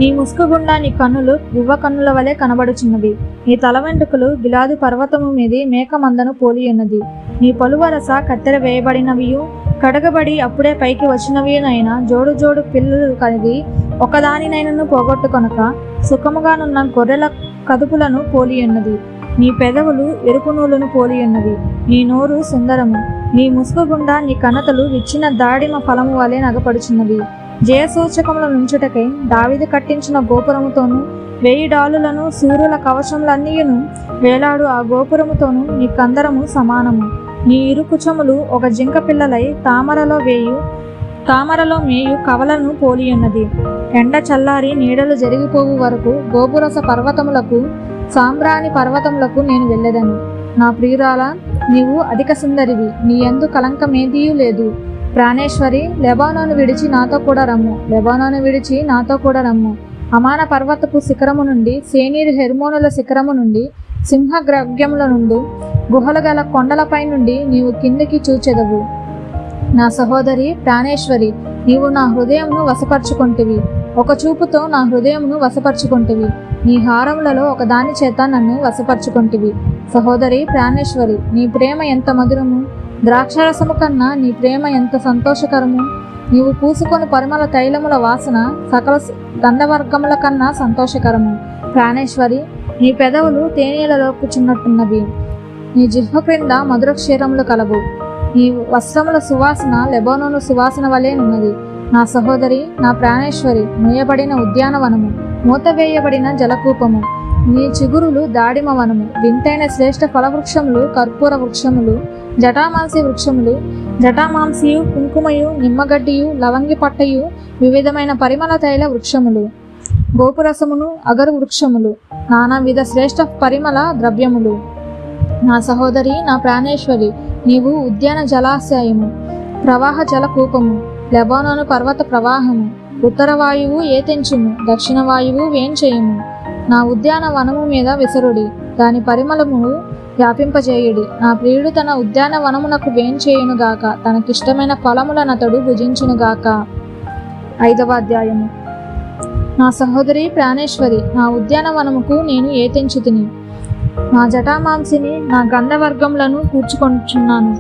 నీ ముసుకు గుండా నీ కన్నులు గువ్వ కన్నుల వలె కనబడుచున్నవి. నీ తల వెంట్రుకలు గిలాదు పర్వతము మీది మేకమందను పోలియున్నది. నీ పలువరస కత్తెర వేయబడినవియు కడగబడి అప్పుడే పైకి వచ్చినవినైనా జోడు జోడు పిల్లలు కలిగి ఒకదానినైనను పోగొట్టుకొనక సుఖముగానున్న గొర్రెల కదుపులను పోలియున్నది. నీ పెదవులు ఎరుపు నూలును పోలియున్నవి. నీ నోరు సుందరము. నీ ముసుగు గుండా నీ కన్నతలు విచ్చిన దాడిమ ఫలము వలె నగపడుచున్నవి. జయసూచకముల నుంచుటకై దావీదు కట్టించిన గోపురముతోనూ 1000 డాలులను శూరుల కవచములన్నీయును వేలాడు ఆ గోపురముతోనూ నీ కందరము సమానము. నీ ఇరుకుచములు ఒక జింక పిల్లలై తామరలో మేయు కవలను పోలియున్నది. ఎండ చల్లారి నీడలు జరిగిపోవు వరకు గోపురస పర్వతములకు సాంబ్రాణి పర్వతములకు నేను వెళ్ళెదను. నా ప్రియురాలా, నీవు అధిక సుందరివి. నీ యందు కలంకమేదియూ లేదు. ప్రాణేశ్వరి, లెబానోను విడిచి నాతో కూడా రమ్ము. అమాన పర్వతపు శిఖరము నుండి, సేనీరు హెర్మోనుల శిఖరము నుండి, సింహగ్రవ్యముల నుండి, గుహలు గల కొండలపై నుండి నీవు కిందికి చూచెదవు. నా సహోదరి ప్రాణేశ్వరి, నీవు నా హృదయమును వశపరుచుకొంటివి. ఒక చూపుతో నా హృదయమును వశపరుచుకొంటివి. నీ హారములలో ఒకదాని చేత నన్ను వశపరుచుకొంటివి. సహోదరి ప్రాణేశ్వరి, నీ ప్రేమ ఎంత మధురము! ద్రాక్షారసము కన్నా నీ ప్రేమ ఎంత సంతోషకరము! నీవు పూసుకొని పరిమళ తైలముల వాసన సకల గంధవర్గముల కన్నా సంతోషకరము. ప్రాణేశ్వరి, నీ పెదవులు తేనెలలో కూర్చున్నట్టున్నవి. నీ జిహ్వ క్రింద మధుర క్షీరములు కలవు. నీ వస్త్రముల సువాసన లెబానోను సువాసన వలె ఉన్నది. నా సహోదరి, నా ప్రాణేశ్వరి, మూయబడిన ఉద్యానవనము, మూతవేయబడిన జలకూపము, నీ చిగురులు దాడిమ వనము, వింతైన శ్రేష్ఠ ఫలవృక్షములు, కర్పూర వృక్షములు, జటామాంసి వృక్షములు, జటామాంసియు, కుంకుమయు, నిమ్మగడ్డియు, లవంగి పట్టయు, వివిధమైన పరిమళ తైల వృక్షములు, గోపురసమును, అగరు వృక్షములు, నానావిధ శ్రేష్ఠ పరిమళ ద్రవ్యములు. నా సహోదరి, నా ప్రాణేశ్వరి, నీవు ఉద్యాన జలాశయము, ప్రవాహ జలకూపము, లెబానోను పర్వత ప్రవాహము, ఉత్తర వాయువు ఏతెంచుము, దక్షిణ వాయువు వేంచేయుము. నా ఉద్యాన వనము మీద విసరుడి, దాని పరిమళమును వ్యాపింపజేయుడి. నా ప్రియుడు తన ఉద్యాన వనమునకు వేంచేయునుగాక, తనకిష్టమైన ఫలములనతడు భుజించునుగాక. 5వ అధ్యాయము. నా సహోదరి ప్రాణేశ్వరి, నా ఉద్యానవనముకు నేను ఏతెంచుతిని. నా జటామాంసిని, నా గంధవర్గములను కూర్చుకొంచున్నాను.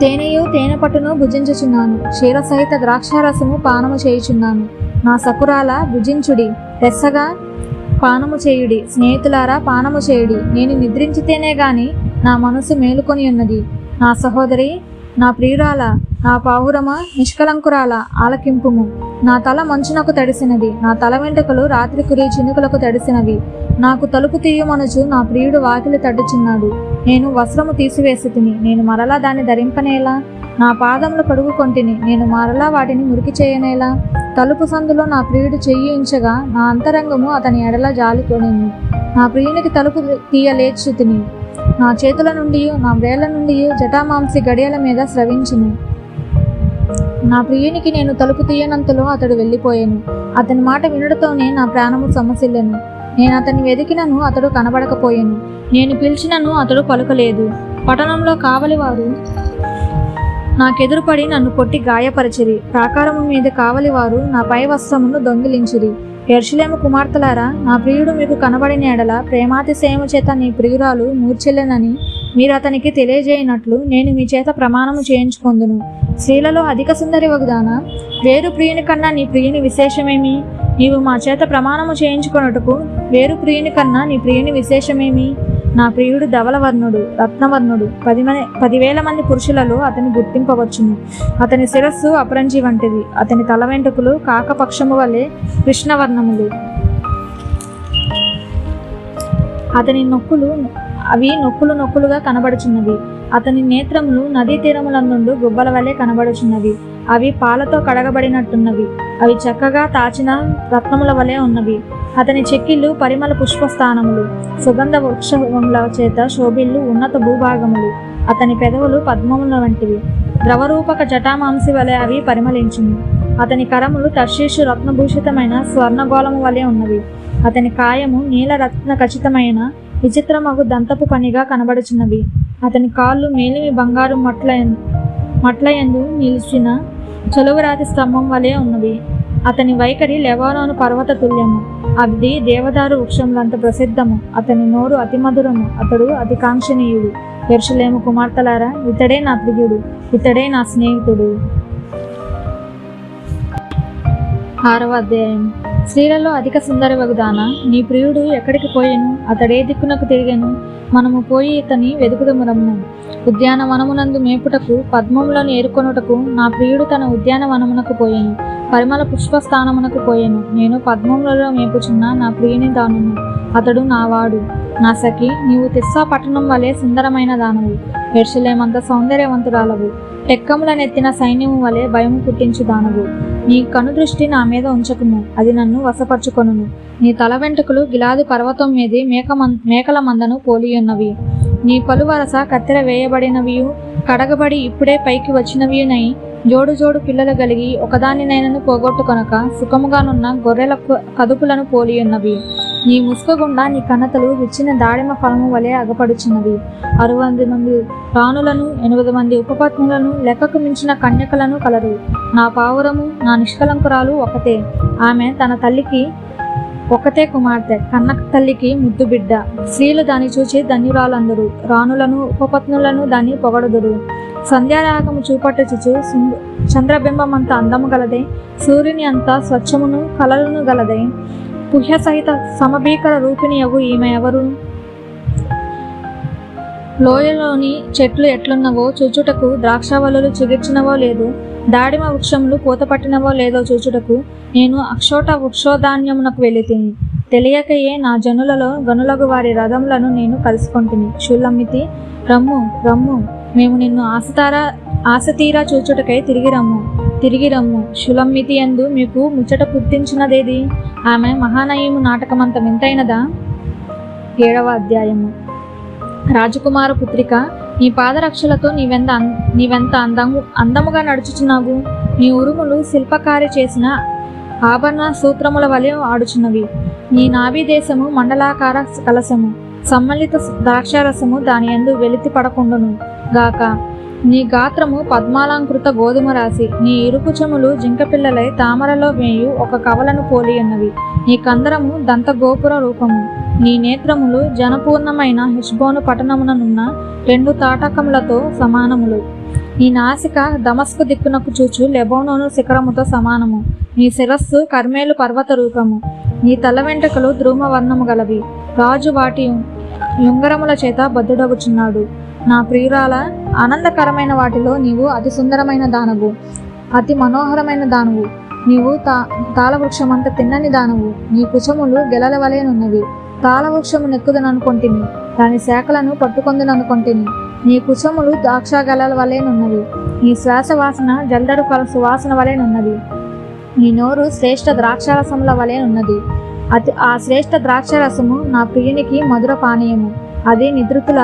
తేనెయు తేనెపట్టును భుజించుచున్నాను. క్షీరసహిత ద్రాక్షారసము పానము చేయుచున్నాను. నా సకురాల, భుజించుడి, రెస్సగా పానము చేయుడి. స్నేహితులారా, పానము చేయుడి. నేను నిద్రించితేనే గాని నా మనసు మేలుకొని ఉన్నది. నా సహోదరి, నా ప్రియురాల, నా పావురమ, నిష్కలంకురాల, ఆలకింపుము. నా తల మంచునకు తడిసినది, నా తల వెంట్రుకలు రాత్రి కురి చినుకులకు తడిసినవి. నాకు తలుపు తీయమనుచు నా ప్రియుడు వాకిలి తడ్డుచున్నాడు. నేను వస్త్రము తీసివేసి తిని, నేను మరలా దాన్ని ధరింపనేలా? నా పాదములు కడుగుకొంటిని, నేను మరలా వాటిని మురికి చేయనేలా? తలుపు సందులో నా ప్రియుడు చెయ్యి ఉంచగా నా అంతరంగము అతని ఎడల జాలికొనింది. నా ప్రియునికి తలుపు తీయలేచి తిని, నా చేతుల నుండి నా వేళ్ల నుండి జటామాంసి గడియల మీద స్రవించును. నా ప్రియునికి నేను తలుపు తీయనంతలో అతడు వెళ్ళిపోయాను. అతని మాట వినడంతోనే నా ప్రాణము సమసిల్లెను. నేను అతన్ని వెదికినను అతడు కనబడకపోయాను. నేను పిలిచినను అతడు పలుకలేదు. పట్టణంలో కావలివారు నాకెదురుపడి నన్ను కొట్టి గాయపరచిరి. ప్రాకారము మీద కావలివారు నా పై వస్త్రమును దొంగిలించిరి. యెరూషలేము కుమార్తెలారా, నా ప్రియుడు మీకు కనబడిన ఎడల ప్రేమాతిశయము చేత నీ ప్రియురాలు మూర్ఛిల్లెనని మీరు అతనికి తెలియజేయనట్లు నేను మీ చేత ప్రమాణము చేయించుకొందును. స్త్రీలలో అధిక సుందరి వగుదానా, వేరు ప్రియుని కన్నా నీ ప్రియుని విశేషమేమి? నీవు మా చేత ప్రమాణము చేయించుకొనుటకు వేరు ప్రియుని కన్నా నీ ప్రియుని విశేషమేమి? నా ప్రియుడు ధవలవర్ణుడు, రత్నవర్ణుడు, 10,000 మంది పురుషులలో అతని గుర్తింపవచ్చును. అతని శిరస్సు అపరంజి వంటిది, అతని తల వెంట్రుకలు కాకపక్షము వలె కృష్ణవర్ణములు, అతని నొక్కులుగా కనబడుచున్నవి. అతని నేత్రములు నదీ తీరములందుండు గుబ్బల వలె కనబడుచున్నవి. అవి పాలతో కడగబడినట్టున్నవి. అవి చక్కగా తాచిన రత్నముల వలె ఉన్నవి. అతని చెక్కిళ్ళు పరిమళ పుష్పస్థానములు, సుగంధ వృక్షముల చేత శోభిల్లు ఉన్నత భూభాగములు. అతని పెదవులు పద్మముల వంటివి, ద్రవరూపక జటామాంసి వలె అవి పరిమళించును. అతని కరములు తర్షీషు రత్నభూషితమైన స్వర్ణగోళము వలె ఉన్నవి. అతని కాయము నీలరత్న ఖచ్చితమైన విచిత్రమగు దంతపు పనిగా కనబడుచున్నవి. అతని కాళ్ళు మేలిమి బంగారు మట్లయందు నిలిచిన చలువరాతి స్తంభం వలె ఉన్నవి. అతని వైఖరి లెబానోను పర్వత తుల్యము, అది దేవదారు వృక్షములంత ప్రసిద్ధము. అతని నోరు అతి మధురము, అతడు అతి కాంక్షణీయుడు. యెరూషలేము కుమార్తెలారా, ఇతడే నా ప్రియుడు, ఇతడే నా స్నేహితుడు. 6వ అధ్యాయం. స్త్రీలలో అధిక సుందరి వగుదానా, నీ ప్రియుడు ఎక్కడికి పోయెను? అతడే దిక్కునకు తిరిగెను? మనము పోయి ఇతని వెదుకుదము రమ్ము. ఉద్యానవనమునందు మేపుటకు పద్మములను ఏరుకొనుటకు నా ప్రియుడు తన ఉద్యానవనమునకు పోయెను, పరిమళ పుష్పస్థానమునకు పోయెను. నేను పద్మములలో మేపుచున్న నా ప్రియుని దానును, అతడు నావాడు, నా సఖి. నీవు తిస్సా పట్టణం వలె సుందరమైన దానవు, యెరూషలేమంత సౌందర్యవంతురాలవు. టెక్కములనెత్తిన సైన్యము వలె భయము పుట్టించు దానవు. నీ కనుదృష్టి నా మీద ఉంచకుము, అది నన్ను వశపరచుకొనును. నీ తల వెంట్రుకలు గిలాదు పర్వతం మీది మేకల మందను పోలియున్నవి. నీ పలువరస కత్తెర వేయబడినవియు కడగబడి ఇప్పుడే పైకి వచ్చినవియునై జోడు జోడు పిల్లలు కలిగి ఒకదానినైనను పోగొట్టుకొనక సుఖముగానున్న గొర్రెల కదుపులను పోలియున్నవి. నీ ముసుక గుండా నీ కన్నతలు విచ్చిన దాడిమ ఫలము వలె అగపడుచున్నవి. 60 మంది రాణులను, 8 మంది ఉపపత్నులను, లెక్కకు మించిన కన్యకలను కలరు. నా పావురము, నా నిష్కలంకురాలు ఒకతే. ఆమె తన తల్లికి ఒకతే కుమార్తె, కన్న తల్లికి ముద్దు బిడ్డ. స్త్రీలు దాన్ని చూచి ధన్యురాలందరూ, రాణులను ఉపపత్నులను దాన్ని పొగడుదురు. సంధ్యారాగము చూపట్టుచుచు చంద్రబింబం అంత అందము గలదే, సూర్యుని అంత స్వచ్ఛమును కలలను గలదే. పుహ్య సహిత సమభీకర రూపిణి యగు ఈమె ఎవరు? లోయలోని చెట్లు ఎట్లున్నవో చూచుటకు ద్రాక్షవల్లులు చిగిర్చినవో లేదు, దాడిమ వృక్షములు పూతపట్టినవో లేదో చూచుటకు నేను అక్షోట వృక్షోధాన్యమునకు వెళ్ళితిని. తెలియకయే నా జనులలో గనులగు వారి రథములను నేను కలుసుకొంటిని. షూలమ్మితి, రమ్ము రమ్ము, మేము నిన్ను ఆశతీరా చూచుటకై తిరిగి రమ్ము. షూలమ్మితి యందు మీకు ముచ్చట పుట్టించినదేది? ఆమె మహానయము నాటకమంత వింతైనదా? 7వ అధ్యాయము. రాజకుమార పుత్రిక, నీ పాదరక్షలతో నీవెంత అందముగా నడుచుచున్నావు. నీ ఉరుములు శిల్పకారి చేసిన ఆభరణ సూత్రముల వలె ఆడుచున్నవి. నీ నాభి దేశము మండలాకార కలశము, సమ్మలిత ద్రాక్షారసము దాని యందు వెలితి పడకుండును గాక. నీ గాత్రము పద్మాలంకృత గోధుమ రాశి, నీ ఇరుకుచములు జింకపిల్లలై తామరలో వేయు ఒక కవలను పోలియున్నవి. నీ కందరము దంత గోపుర రూపము, నీ నేత్రములు జనపూర్ణమైన హెష్బోను పట్టణముననున్న 2 తాటకములతో సమానములు. నీ నాసిక దమస్కు దిక్కునకు చూచు లెబానోను శిఖరముతో సమానము. నీ శిరస్సు కర్మేలు పర్వత రూపము, నీ తల వెంట్రుకలు ధ్రుమ వర్ణము గలవి. రాజు వాటి యుంగరముల చేత బద్ధుడగుచున్నాడు. నా ప్రియురాల, ఆనందకరమైన వాటిలో నీవు అతి సుందరమైన దానవు, అతి మనోహరమైన దానవు. నీవు తాళవృక్షమంత తిన్నని దానవు. నీ కుచములు గెలల వలెనున్నవి. తాళవృక్షము నెక్కుదననుకొంటిని, దాని శాఖలను పట్టుకొందుననుకొంటిని. నీ కుచములు ద్రాక్ష గెలల వలెనున్నవి. నీ శ్వాస వాసన జల్దరు ఫల సువాసన వలెనున్నది. నీ నోరు శ్రేష్ఠ ద్రాక్షారసముల వలెనున్నది. ఆ శ్రేష్ఠ ద్రాక్షారసము నా ప్రియునికి మధుర పానీయము, అది నిద్రితుల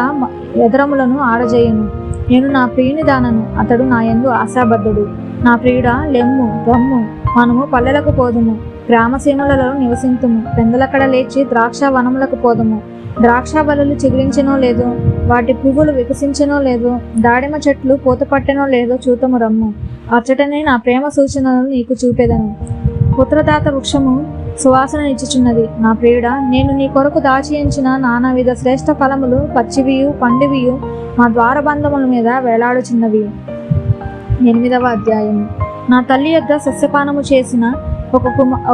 ఎదరములను ఆడజేయును. నేను నా ప్రియుని దానను, అతడు నా యందు ఆశాబద్ధుడు. నా ప్రియుడా, లెమ్ము రమ్ము, మనము పల్లెలకు పోదుము, గ్రామసీమలలో నివసింతుము. పెందలకడ లేచి ద్రాక్ష వనములకు పోదుము. ద్రాక్ష బలులు చిగురించెనో లేదో, వాటి పువ్వులు వికసించెనో లేదో, దాడిమ చెట్లు పూతపట్టెనో లేదో చూతము రమ్ము. అచ్చటనే నా ప్రేమ సూచనలు నీకు చూపెదను. పుత్రదాత వృక్షము సువాసన ఇచ్చుచున్నది. నా ప్రియుడా, నేను నీ కొరకు దాచి ఉంచిన నానావిధ శ్రేష్ఠ ఫలములు పచ్చివియు పండివియు మా ద్వారబంధముల మీద వేలాడుచున్నవి. 8వ అధ్యాయము. నా తల్లి యొద్ద సస్యపానము చేసిన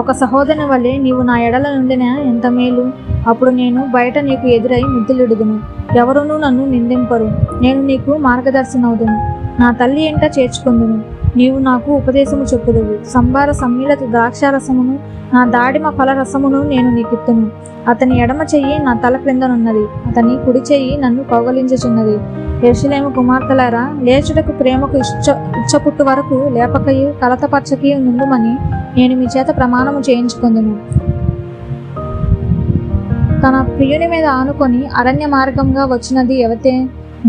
ఒక సహోదరుని వలె నీవు నా ఎడల నుండిన ఎంత మేలు. అప్పుడు నేను బయట నీకు ఎదురై ముద్దులిడుదును, ఎవరునూ నన్ను నిందింపరు. నేను నీకు మార్గదర్శనవుదును, నా తల్లి ఎంట చేర్చుకుందును. నీవు నాకు ఉపదేశము చెప్పుదువు. సంబార సమ్మిళిత ద్రాక్షారసమును నా దాడిమ ఫల రసమును నేను నీకిత్తును. అతని ఎడమ చెయ్యి నా తల క్రిందనున్నది, అతని కుడి చెయ్యి నన్ను కౌగలించుచున్నది. యెరూషలేము కుమార్తెలారా, లేచుటకు ప్రేమకు ఇచ్చపుట్టు వరకు లేపకయు కలతపరచకి నుండుమని నేను మీ చేత ప్రమాణము చేయించుకుందును. తన ప్రియుని మీద ఆనుకొని అరణ్య మార్గంగా వచ్చినది ఎవతే?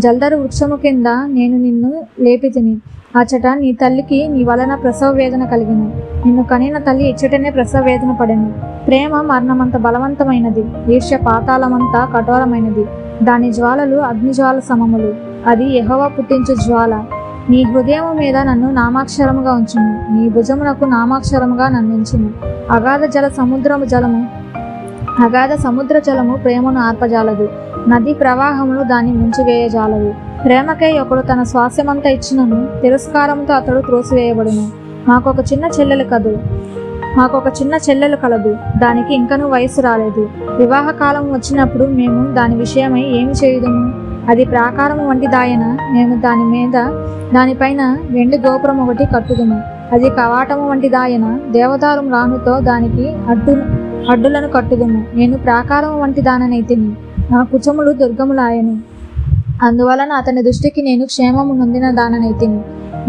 జల్దరు వృక్షము కింద నేను నిన్ను లేపితిని. అచట నీ తల్లికి నీ వలన ప్రసవ వేదన కలిగిన. నిన్ను కనిన తల్లి ఇచ్చటనే ప్రసవ వేదన పడెను. ప్రేమ మరణమంత బలవంతమైనది, ఈర్ష్య పాతాళమంతా కఠోరమైనది. దాని జ్వాలలు అగ్నిజ్వాల సమములు, అది యెహోవా పుట్టించు జ్వాల. నీ హృదయము మీద నన్ను నామాక్షరముగా ఉంచును, నీ భుజమునకు నామాక్షరముగా నన్ను ఉంచును. అగాధ సముద్ర జలము ప్రేమను ఆర్పజాలదు, నది ప్రవాహములు దాన్ని ముంచివేయజాలవు. ప్రేమకై ఒకడు తన స్వాస్యమంతా ఇచ్చినను తిరస్కారంతో అతడు త్రోసివేయబడును. మాకొక చిన్న చెల్లెలు కలదు, దానికి ఇంకనూ వయసు రాలేదు. వివాహ కాలం వచ్చినప్పుడు మేము దాని విషయమై ఏమి చేయుదుము? అది ప్రాకారము వంటి దాయన, మేము దానిపైన వెండి గోపురం ఒకటి కట్టుదుము. అది కవాటము వంటి దాయన, దేవదారు రాణుతో దానికి అడ్డులను కట్టుదుము. నేను ప్రాకారము వంటి దాననైతిని, నా కుచములు దుర్గములాయను. అందువలన అతని దృష్టికి నేను క్షేమము నొందిన దాననైతిని.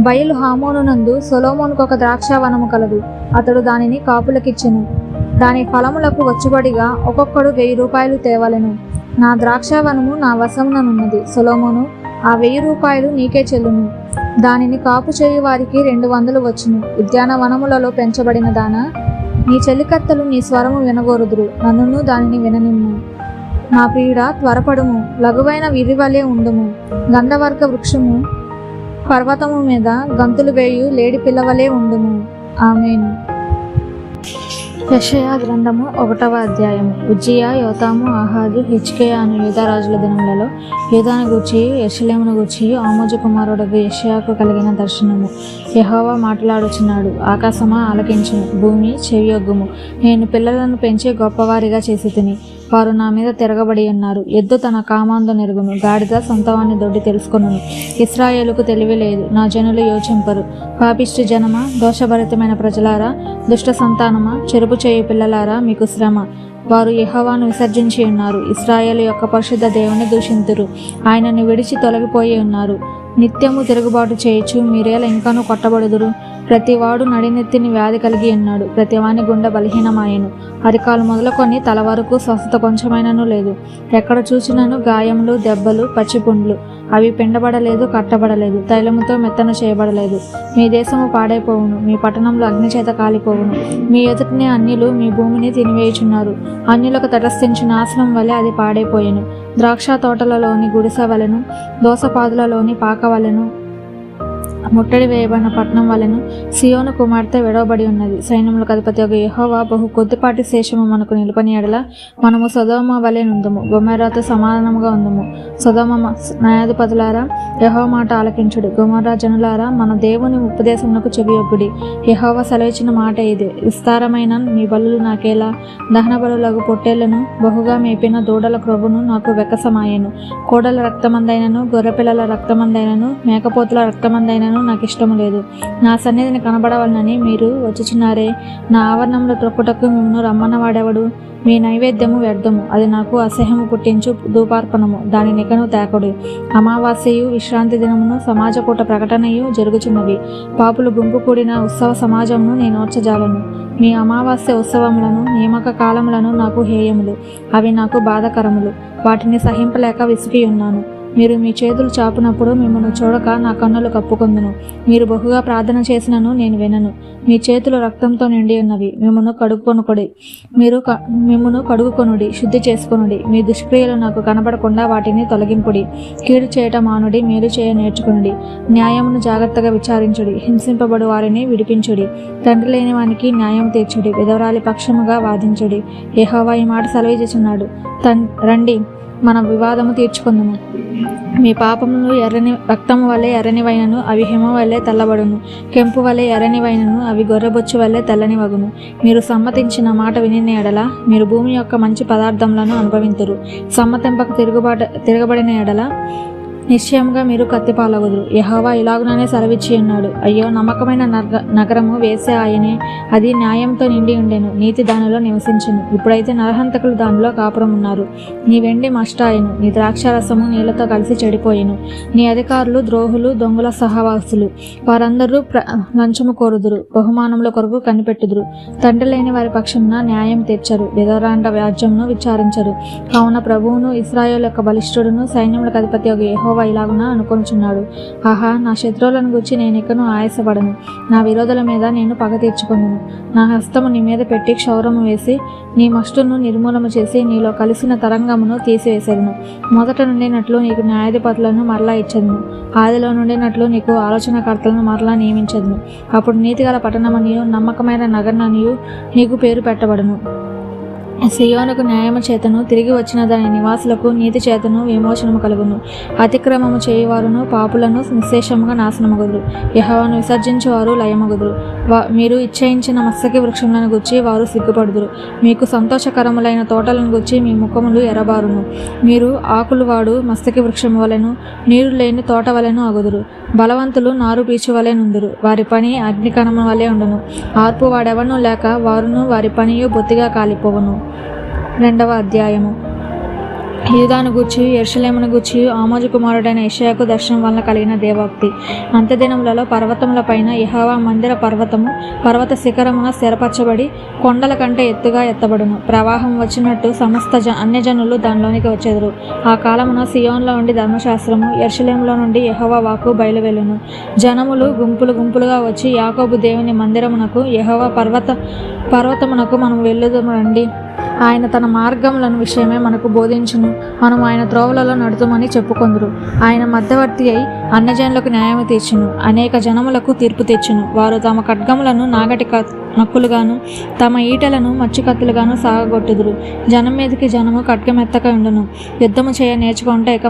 బయలు హామోనునందు సొలొమోనుకు ఒక ద్రాక్షావనము కలదు, అతడు దానిని కాపులకిచ్చెను. దాని ఫలములకు వచ్చుబడిగా ఒక్కొక్కడు 1000 రూపాయలు తేవలెను. నా ద్రాక్షావనము నా వశముననున్నది. సొలొమోను, ఆ 1000 రూపాయలు నీకే చెల్లును. దానిని కాపు చేయు వారికి 200 వచ్చును. ఉద్యానవనములలో పెంచబడిన దానా, నీ చెలికత్తెలు నీ స్వరము వినగోరుదురు, నన్నును దానిని విననిమ్ము. నా ప్రియుడా, త్వరపడుము, లఘువైన విరివలే ఉండుము. గంధవర్గ వృక్షము పర్వతము మీద గంతులు వేయు లేడి పిల్లవలే ఉండుము. ఆమేన్. యెషయా గ్రంథము 1వ అధ్యాయము. ఉజ్జియా, యోతాము, ఆహాజు, హిజ్కియా అను యూదారాజుల దినములలో యూదాను గూర్చి యెరూషలేమును గూర్చి ఆమోజు కుమారుడగు యెషయాకు కలిగిన దర్శనము. యెహోవా మాట్లాడుచున్నాడు. ఆకాశమా ఆలకించుము, భూమి చెవియొగ్గుము. నేను పిల్లలను పెంచి గొప్పవారిగా చేసి తిని, వారు నా మీద తిరగబడి ఉన్నారు. ఎద్దు తన కామాందు నెరుగును, గాడిద సొంతవాన్ని దొడ్డి తెలుసుకొనును. ఇశ్రాయేలుకు తెలివి లేదు, నా జనులు యోచింపరు. పాపిష్టి జనమా, దోషభరితమైన ప్రజలారా, దుష్ట సంతానమా, చెరుపు చేయు పిల్లలారా, మీకు శ్రమ. వారు యెహోవాను విసర్జించి ఉన్నారు, ఇశ్రాయేలు యొక్క పరిశుద్ధ దేవుని దూషింతురు. ఆయనను విడిచి తొలగిపోయి ఉన్నారు. నిత్యము తిరుగుబాటు చేయొచ్చు, మీరేలా ఇంకనూ కొట్టబడుదురు. ప్రతివాడు నడినెత్తిని వ్యాధి కలిగి ఉన్నాడు, ప్రతివాని గుండె బలహీనమాయెను. అరికాలు మొదలుకొని తల వరకు స్వస్థత కొంచెమైనను లేదు. ఎక్కడ చూసినను గాయములు, దెబ్బలు, పచ్చిపుండ్లు. అవి పిండబడలేదు, కట్టబడలేదు, తైలముతో మెత్తన చేయబడలేదు. మీ దేశము పాడైపోవును, మీ పట్టణంలో అగ్నిచేత కాలిపోవును. మీ ఎదుటినే అన్యులు మీ భూమిని తినివేయుచున్నారు. అన్యులకు తటస్థించు నాశనం వలె అది పాడైపోయెను. ద్రాక్ష తోటలలోని గుడిసె వలెను, దోసపాదులలోని పాక వలెను, ముట్టడి వేయబడిన పట్టణం వలెను సియోను కుమార్తె విడవబడి ఉన్నది. సైన్యములకు అధిపతి యెహోవా బహు కొద్దిపాటి శేషము మనకు నిలుపని ఎడల మనము సొదొమ వలె నుందుము, గొమొర్రాతో సమానముగా ఉందుము. సొదొమ న్యాయాధిపతులారా, యెహోవా మాట ఆలకించుడి. గొమొర్రా జనులారా, మన దేవుని ఉపదేశమునకు చెవియొగ్గుడి. యెహోవా సెలవిచ్చిన మాట ఇదే. విస్తారమైన మీ బలులు నాకేలా? దహన బలులకు పొట్టేళ్లను, బహుగా మేపిన దూడల క్రొవ్వును నాకు వెక్కసమాయెను. కోడల రక్తమందైనను, గొర్రెపిల్లల రక్తమందైనను, మేకపోతుల రక్తమందైనను నాకు ఇష్టము లేదు. నా సన్నిధిని కనబడవలనని మీరు వచ్చుచున్నారే. నా ఆవరణంలో త్రొక్కుటకు మిమ్మను రమ్మన్నవాడెవడు? మీ నైవేద్యము వ్యర్థము, అది నాకు అసహ్యము పుట్టించు ధూపార్పణము, దాని నికను తేకుడి. అమావాస్యయు విశ్రాంతి దినమును సమాజకూట ప్రకటనయు జరుగుచున్నవి. పాపులు గుంపు కూడిన ఉత్సవ సమాజమును నేను ఓర్చజాలను. మీ అమావాస్య ఉత్సవములను, నియామక కాలములను నాకు హేయములు, అవి నాకు బాధకరములు. వాటిని సహింపలేక విసిగి ఉన్నాను. మీరు మీ చేతులు చాపునప్పుడు మిమ్మల్ని చూడక నా కన్నులు కప్పుకొందును. మీరు బహుగా ప్రార్థన చేసినను నేను వినను. మీ చేతులు రక్తంతో నిండి ఉన్నవి. మిమ్మల్ని కడుగుకొనుడి, శుద్ధి చేసుకొనుడి. మీ దుష్క్రియలు నాకు కనబడకుండా వాటిని తొలగింపుడి. కీడు చేయటం మానుడి, మేలు చేయ నేర్చుకొనుడి. న్యాయమును జాగ్రత్తగా విచారించుడి. హింసింపబడు వారిని విడిపించుడి. తండ్రి లేని వానికి న్యాయం తీర్చుడి. విధవరాలి పక్షముగా వాదించుడి. యెహోవా ఈ మాట సెలవిచ్చుచున్నాడు, రండి, మన వివాదము తీర్చుకుందుము. మీ పాపములు రక్తము వలె ఎర్రనివైనను అవి హిమ వలె తెల్లబడును. కెంపు వలె ఎర్రనివైనను అవి గొర్రెబొచ్చు వలె తెల్లని వగును. మీరు సమ్మతించిన మాట వినిన ఎడల మీరు భూమి యొక్క మంచి పదార్థములను అనుభవింతురు. సమ్మతింపకు తిరగబడిన ఎడల నిశ్చయంగా మీరు కత్తిపాలగుదురు. యెహోవా ఇలాగుననే సెలవిచ్చి ఉన్నాడు, అయ్యో, నమ్మకమైన నగరము వేసే ఆయనే, అది న్యాయంతో నిండి ఉండెను, నీతి దానిలో నివసించెను. ఇప్పుడైతే నరహంతకులు దానిలో కాపురం ఉన్నారు. నీ వెండి మష్టాయను, నీ ద్రాక్షారసము నీళ్లతో కలిసి చెడిపోయెను. నీ అధికారులు ద్రోహులు, దొంగల సహవాసులు. వారందరూ లంచము కోరుదురు, బహుమానముల కొరకు కనిపెట్టుదురు. తండ్రి లేని వారి పక్షమున న్యాయం తీర్చరు, విధవరాండ వ్యాజ్యమును విచారించరు. కావున ప్రభువును, ఇశ్రాయేలు యొక్క బలిష్ఠుడును, సైన్యములకు అధిపతి యొక్క యెహోవా ఇలాగున అనుకొనుచున్నాడు, ఆహా, నా శత్రువులను గురించి నేనికను ఆయాసపడను. నా విరోధుల మీద నేను పగ తీర్చుకొనును. నా హస్తము నీ మీద పెట్టి క్షౌరము వేసి నీ మష్టును నిర్మూలము చేసి నీలో కలిసిన తరంగమును తీసివేసేదను. మొదట నుండినట్లు నీకు న్యాయాధిపతులను మరలా ఇచ్చేదను. ఆదిలో నుండినట్లు నీకు ఆలోచనకర్తలను మరలా నియమించదును. అప్పుడు నీతిగల పట్టణమనియు నమ్మకమైన నగరమనియు నీకు పేరు పెట్టబడును. సియోనుకు న్యాయము చేతను, తిరిగి వచ్చిన దాని నివాసులకు నీతి చేతను విమోచనము కలుగును. అతిక్రమము చేయువారును పాపులను నిశ్శేషముగా నాశనమగుదురు. యెహోవాను విసర్జించువారు లయమగుదురు. మీరు ఇచ్చేయించిన మస్తకి వృక్షములను గుచ్చి వారు సిగ్గుపడుదురు. మీకు సంతోషకరములైన తోటలను గుచ్చి మీ ముఖములు ఎరబారును. మీరు ఆకులు వాడు మస్తకి వృక్షము వలెను, నీరు లేని తోట వలెను అగుదురు. బలవంతులు నారు పీచు వలె నుందురు, వారి పని అగ్నికణము వలె ఉండును. ఆర్పు వాడెవను లేక వారును వారి పనియు బొత్తిగా కాలిపోవును. 2వ అధ్యాయము. యూదాను గూర్చి యెరూషలేమును గూర్చి ఆమోజు కుమారుడైన యెషయాకు దర్శనం వలన కలిగిన దేవోక్తి. అంత్యదినములలో పర్వతముల పైన యెహోవా మందిర పర్వత శిఖరమున స్థిరపరచబడి కొండల కంటే ఎత్తుగా ఎత్తబడును. ప్రవాహం వచ్చినట్టు సమస్త అన్యజనులు దానిలోనికి వచ్చెదరు. ఆ కాలమున సియోన్లో నుండి ధర్మశాస్త్రము, యెరూషలేములో నుండి యెహోవా వాక్కు బయలువెళ్ళును. జనములు గుంపులు గుంపులుగా వచ్చి యాకోబు దేవుని మందిరమునకు, యెహోవా పర్వతమునకు మనం వెళ్ళుదము రండి, ఆయన తన మార్గములను విషయమే మనకు బోధించును, మనం ఆయన త్రోవలలో నడుతుమని చెప్పుకొందురు. ఆయన మధ్యవర్తి అయి అన్యజనులకు న్యాయము తీర్చును, అనేక జనములకు తీర్పు తెచ్చును. వారు తమ ఖడ్గములను నాగటి నక్కులుగాను తమ ఈటలను మచ్చికత్తులుగాను సాగగొట్టుదురు. జనం మీదకి జనము ఖడ్గమెత్తక ఉండును. యుద్ధము చేయ నేర్చుకుంటే ఇక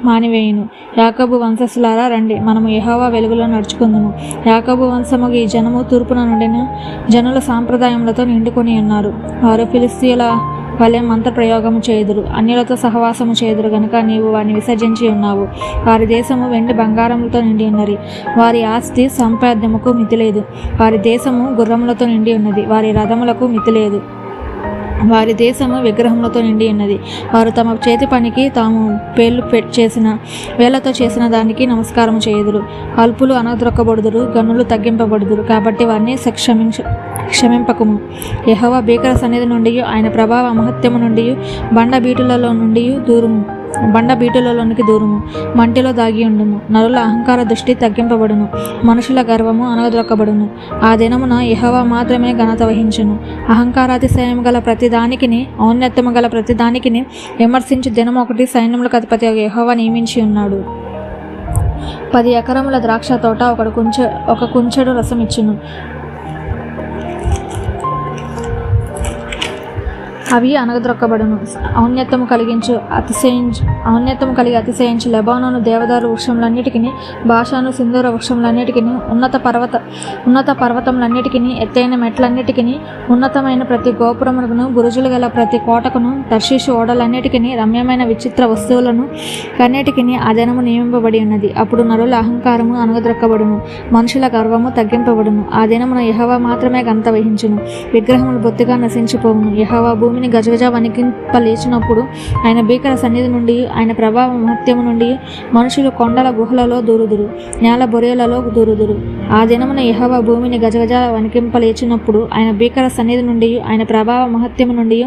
మానివేయును. యాకోబు వంశస్థులారా రండి, మనము యెహోవా వెలుగులో నడుచుకుందుము. యాకోబు వంశము ఈ జనము తూర్పున నుండిన జనుల సాంప్రదాయములతో నిండుకొని ఉన్నారు. వారు ఫిలిస్తీయుల వలె మంత్ర ప్రయోగము చేయుదురు, అన్యులతో సహవాసము చేయుదురు గనుక నీవు వారిని విసర్జించి ఉన్నావు. వారి దేశము వెండి బంగారములతో నిండి ఉన్నది, వారి ఆస్తి సంపాద్యముకు మితి లేదు. వారి దేశము గుర్రములతో నిండి ఉన్నది, వారి రథములకు మితి లేదు. వారి దేశము విగ్రహములతో నిండి ఉన్నది. వారు తమ చేతి పనికి తాము వేళ్లతో చేసిన దానికి నమస్కారము చేయుదురు. అల్పులు అనద్రొక్కబడుదురు, గనులు తగ్గింపబడుదురు. కాబట్టి వారిని క్షమింపకము. యెహోవా భీకర సన్నిధి నుండి, ఆయన ప్రభావ మహత్యము నుండి బండ బీటులలోనికి దూరుము. మంటిలో దాగి ఉండుము. నరుల అహంకార దృష్టి తగ్గింపబడును, మనుషుల గర్వము అనగదొక్కబడును. ఆ దినమున యెహోవా మాత్రమే ఘనత వహించును. అహంకారాతిశయం గల ప్రతిదానికిని, ఔన్నత్యము గల ప్రతిదానికిని విమర్శించు దినము ఒకటి సైన్యములకు అధిపతి యెహోవా నియమించి ఉన్నాడు. 10 ఎకరముల ద్రాక్ష తోట ఒక కుంచెడు రసం ఇచ్చును. అవి అనగద్రొక్కబడును. ఔన్నత్యము కలిగి అతిశయించు లెబానోను దేవదారు వృక్షములన్నిటికీ, బాషాను సింధూర వృక్షములన్నిటికీ, ఉన్నత పర్వతములన్నిటికీ, ఎత్తైన మెట్లన్నిటికీ, ఉన్నతమైన ప్రతి గోపురమునకును, బురుజులు గల ప్రతి కోటకును, తర్షీషు ఓడలన్నిటికీ, రమ్యమైన విచిత్ర వస్తువులను కన్నిటికీ ఆ దినము నియమింపబడి ఉన్నది. అప్పుడు నరుల అహంకారము అనగద్రొక్కబడును, మనుషుల గర్వము తగ్గింపబడును. ఆ దినమున యెహోవా మాత్రమే ఘనత వహించును. విగ్రహములు బొత్తిగా నశించిపోవును. యెహోవా భూమి భూమిని గజగజ వణికింపలేచినప్పుడు ఆయన భీకర సన్నిధి నుండి ఆయన ప్రభావ మహత్యము నుండి మనుషులు కొండల గుహలలో దూరుదురు, నేల బొరేలలో దూరుదురు. ఆ దినమున యెహోవా భూమిని గజగజ వణికింపలేచినప్పుడు ఆయన భీకర సన్నిధి నుండి ఆయన ప్రభావ మహత్యము నుండి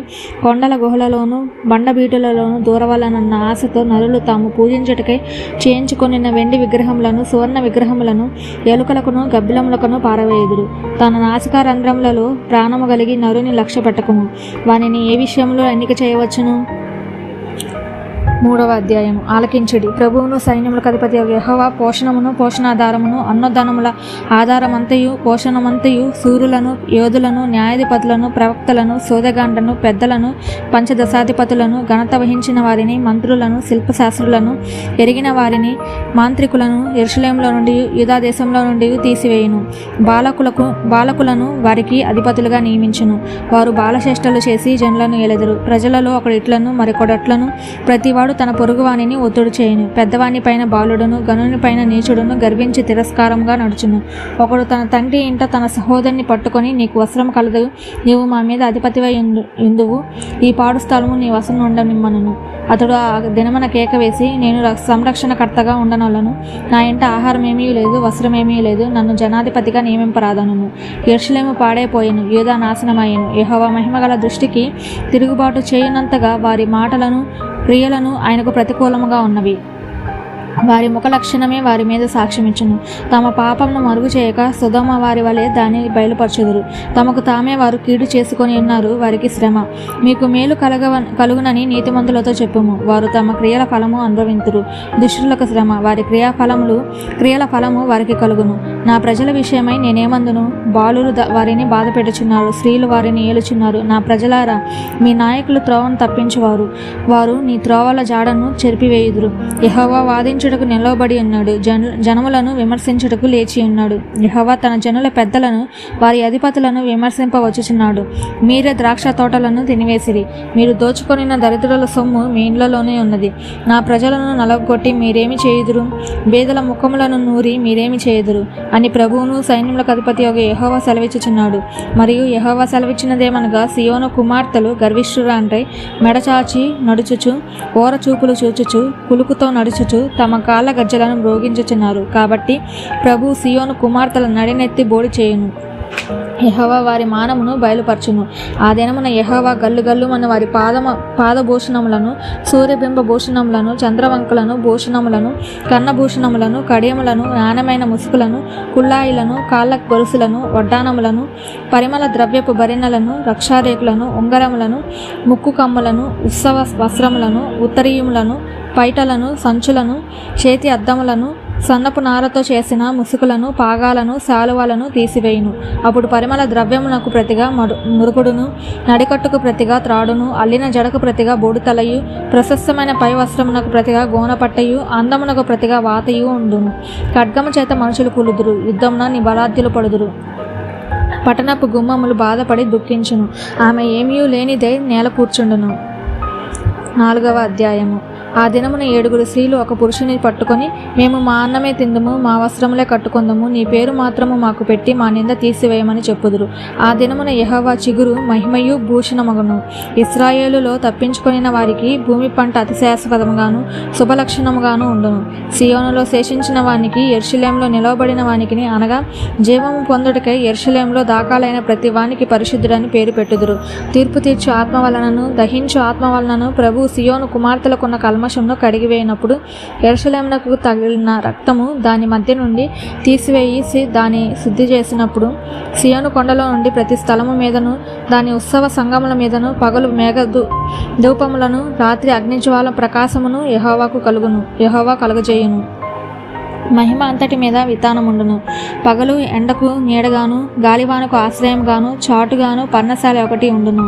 కొండల గుహలలోను బండబీటులలోను దూరవలనన్న ఆశతో నరులు తాము పూజించుటకై చేయించుకొనిన వెండి విగ్రహములను సువర్ణ విగ్రహములను ఎలుకలకును గబ్బిలములకును పారవేయుదురు. తన నాసికా రంధ్రములలో ప్రాణము కలిగి నరుని లక్ష్య పెట్టకుము. వానిని ఏ విషయంలో ఎన్నిక చేయవచ్చును? 3వ అధ్యాయము. ఆలకించుడి. ప్రభువును సైన్యములకు అధిపతి యెహోవా పోషణమును పోషణాధారమును అన్నదానముల ఆధారమంతయు పోషణమంతయు సూరులను యోధులను న్యాయాధిపతులను ప్రవక్తలను సోదగాండ్లను పెద్దలను పంచదశాధిపతులను ఘనత వహించిన వారిని మంత్రులను శిల్పశాస్త్రులను ఎరిగిన వారిని మాంత్రికులను యెరూషలేములో నుండి యూదా దేశంలో నుండి తీసివేయును. బాలకులను వారికి అధిపతులుగా నియమించును. వారు బాలశ్రేష్టలు చేసి జనులను ఏలెదరు. ప్రజలలో ఒకడిట్లను మరొకడట్లను ప్రతివాడు తన పొరుగువానిని ఒత్తుడు చేయును. పెద్దవాని పైన బాలుడును గనుని పైన నీచుడును గర్వించి తిరస్కారంగా నడుచును. ఒకడు తన తండ్రి ఇంట తన సహోదరుని పట్టుకొని, నీకు వస్త్రం కలదు, నీవు మా మీద అధిపతివై ఉందువు, ఈ పాడు స్థలము నీ వశం ఉండనిమ్మను. అతడు ఆ దినమున కేక వేసి, నేను సంరక్షణకర్తగా ఉండనలను, నా ఇంట ఆహారం ఏమీ లేదు, వస్త్రమేమీ లేదు, నన్ను జనాధిపతిగా నియమింపరాదనను. యెరూషలేము పాడైపోయెను, యూదా నాశనమయ్యెను. యెహోవా మహిమగల దృష్టికి తిరుగుబాటు చేయునంతగా వారి మాటలను క్రియలను ఆయనకు ప్రతికూలముగా ఉన్నవి. వారి ముఖ లక్షణమే వారి మీద సాక్ష్యమిచ్చును. తమ పాపమును మరుగు చేయక సొదొమ వారి వలె దాన్ని బయలుపరచుదురు. తమకు తామే వారు కీడు చేసుకొని ఉన్నారు, వారికి శ్రమ. మీకు మేలు కలుగునని నీతిమంతులతో చెప్పుము. వారు తమ క్రియల ఫలము అనుభవింతురు. దుష్టులకు శ్రమ, వారి క్రియల ఫలము వారికి కలుగును. నా ప్రజల విషయమై నేనేమందును? బాలురు వారిని బాధ పెట్టుచున్నారు, స్త్రీలు వారిని ఏలుచున్నారు. నా ప్రజలారా, మీ నాయకులు త్రోవను తప్పించువారు, వారు నీ త్రోవల జాడను చెరిపివేయుదురు. యెహోవా వాదించుటకు నిలవబడి ఉన్నాడు, జనములను విమర్శించుటకు లేచి ఉన్నాడు. యెహోవా తన జనుల పెద్దలను వారి అధిపతులను విమర్శింపవచ్చుచున్నాడు. మీరే ద్రాక్ష తోటలను తినివేసిరి, మీరు దోచుకొనిన దరిద్రుల సొమ్ము మీ ఇండ్లలోనే ఉన్నది. నా ప్రజలను నలగొట్టి మీరేమి చేయుదురు? బేదల ముఖములను నూరి మీరేమి చేయుదురు అని ప్రభువును సైన్యములకు అధిపతి యెహోవా సెలవిచ్చుచున్నాడు. మరియు యెహోవా సెలవిచ్చినదేమనగా, సియోను కుమార్తెలు గర్విష్ఠురాండ్రై మెడచాచి నడుచుచు ఓర చూపులు చూచుచు కులుకుతో నడుచుచు తమ కాళ్ళ గజ్జలను మ్రోగించుచున్నారు. కాబట్టి ప్రభు సియోను కుమార్తెల నడినెత్తి బోడి చేయును. యెహోవా వారి మానమును బయలుపరచును. ఆ దినమున యెహోవా గల్లుగల్లుమన్న వారి పాదభూషణములను, సూర్యబింబ భూషణములను, చంద్రవంకలను, భూషణములను, కన్నభూషణములను, కడియములను, నాణ్యమైన ముసుకులను, కుళ్ళాయిలను, కాళ్ళ గొలుసులను, వడ్డానములను, పరిమళ ద్రవ్యపు భరిణలను, రక్షారేకులను, ఉంగరములను, ముక్కు కమ్ములను, ఉత్సవ వస్త్రములను, ఉత్తరీయములను, పైటలను, సంచులను, చేతి అద్దములను, సన్నపు నారతో చేసిన ముసుకులను, పాగాలను, శాలువాలను తీసివేయును. అప్పుడు పరిమళ ద్రవ్యమునకు ప్రతిగా మురుగుడును, నడికట్టుకు ప్రతిగా త్రాడును, అల్లిన జడకు ప్రతిగా బోడుతలయు, ప్రశస్తమైన పై వస్త్రమునకు ప్రతిగా గోనపట్టయు, అందమునకు ప్రతిగా వాతయు ఉండును. ఖడ్గము చేత మనుషులు కూలుదురు, యుద్ధమున నీ బలాద్యులు పడుదురు. పట్టణపు గుమ్మములు బాధపడి దుఃఖించును, ఆమె ఏమీ లేనిదే నేల కూర్చుండును. 4వ అధ్యాయము. ఆ దినమున 7 స్త్రీలు ఒక పురుషుని పట్టుకొని, మేము మా అన్నమే తిందుము, మా వస్త్రములే కట్టుకుందుము, నీ పేరు మాత్రము మాకు పెట్టి మా నింద తీసివేయమని చెప్పుదురు. ఆ దినమున యెహోవా చిగురు మహిమయు భూషణమగును. ఇశ్రాయేలులో తప్పించుకొనిన వారికి భూమి పంట అతిశాశ్వతముగాను శుభలక్షణముగాను ఉండును. సియోనులో శేషించిన వానికి, యెరూషలేములో నిలవబడిన వానికి, అనగా జీవము పొందుటకై యెరూషలేములో దాఖలైన ప్రతి వానికి పరిశుద్ధుడని పేరు పెట్టుదురు. తీర్పు తీర్చు ఆత్మ వలనను దహించు ఆత్మ వలనను ప్రభు సియోను కుమార్తెలకున్న కల్మషంను కడిగివేయినప్పుడు యెరూషలేమునకు తగిలిన రక్తము దాని మధ్య నుండి తీసివేసి దాన్ని శుద్ధి చేసినప్పుడు సియోను కొండలో నుండి ప్రతి స్థలము మీదను దాని ఉత్సవ సంగముల మీదను పగలు మేఘ ధూపములను రాత్రి అగ్నిజ్వాల ప్రకాశమును యెహోవా కలుగజేయును. మహిమ అంతటి మీద వితానముండును. పగలు ఎండకు నీడగాను, గాలివానకు ఆశ్రయంగాను, చాటుగాను పర్ణశాల ఒకటి ఉండును.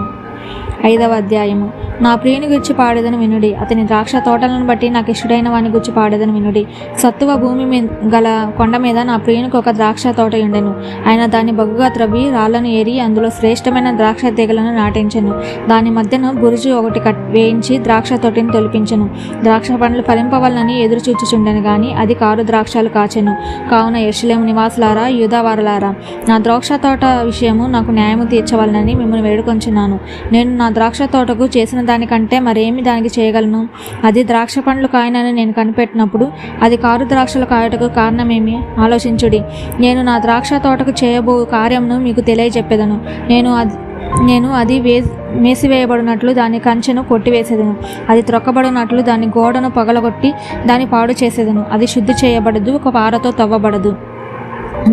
5వ అధ్యాయము. నా ప్రియుని గురించి పాడేదని వినుడి. అతని ద్రాక్ష తోటలను బట్టి నాకు ఇష్టడైన వాని గురించి పాడేదని వినుడి. సత్తువ భూమి గల కొండ మీద నా ప్రియునికి ఒక ద్రాక్ష తోట ఉండెను. ఆయన దాన్ని బగ్గుగా త్రవ్వి రాళ్లను ఏరి అందులో శ్రేష్టమైన ద్రాక్ష తీగలను నాటించెను. దాని మధ్యను బురుజు ఒకటి వేయించి ద్రాక్ష తోటిని తొలిపించెను. ద్రాక్ష పండ్లు ఫలింపవలనని ఎదురు చూచుచుండెను గాని అది కారు ద్రాక్షాలు కాచెను. కావున యెరూషలేము నివాసులారా, యూదావారులారా, నా ద్రాక్ష తోట విషయము నాకు న్యాయము తీర్చవలనని మిమ్మల్ని వేడుకొంచున్నాను. నేను నా ద్రాక్ష తోటకు చేసిన దానికంటే మరేమి దానికి చేయగలను? అది ద్రాక్ష పండ్లు కాయనని నేను కనిపెట్టినప్పుడు అది కారు ద్రాక్షలు కాయటకు కారణమేమి? ఆలోచించుడి. నేను నా ద్రాక్ష తోటకు చేయబో కార్యమును మీకు తెలియజెప్పెదను. నేను అది మేసివేయబడినట్లు దాని కంచెను కొట్టివేసేదను. అది త్రొక్కబడినట్లు దాని గోడను పగలగొట్టి దాన్ని పాడు చేసేదను. అది శుద్ధి చేయబడదు, ఒక పారతో తవ్వబడదు.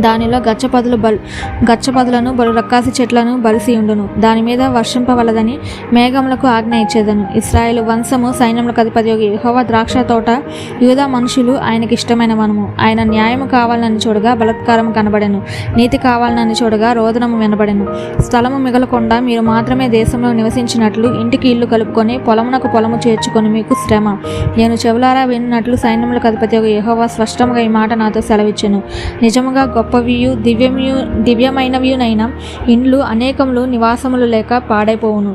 దానిలో గచ్చపదులను బలు రక్కాసి చెట్లను బలిసి ఉండును. దాని మీద వర్షింపవలదని మేఘములకు ఆజ్ఞ ఇచ్చేదను. ఇశ్రాయేలు వంశము సైన్యములకు అధిపతి యెహోవా ద్రాక్ష తోట, యూదా మనుషులు ఆయనకి ఇష్టమైన వనము. ఆయన న్యాయము కావాలని చూడగా బలత్కారం కనబడెను, నీతి కావాలని చూడగా రోదనము వినబడెను. స్థలము మిగలకుండా మీరు మాత్రమే దేశంలో నివసించినట్లు ఇంటికి ఇల్లు కలుపుకొని పొలమునకు పొలము చేర్చుకొని మీకు శ్రమ. నేను చెవులారా విన్నట్లు సైన్యములకు అధిపతి యెహోవా స్పష్టంగా ఈ మాట నాతో సెలవిచ్చెను. నిజముగా గొప్పవియు దివ్యమైనవియునైన ఇండ్లు అనేకములు నివాసములు లేక పాడైపోవును.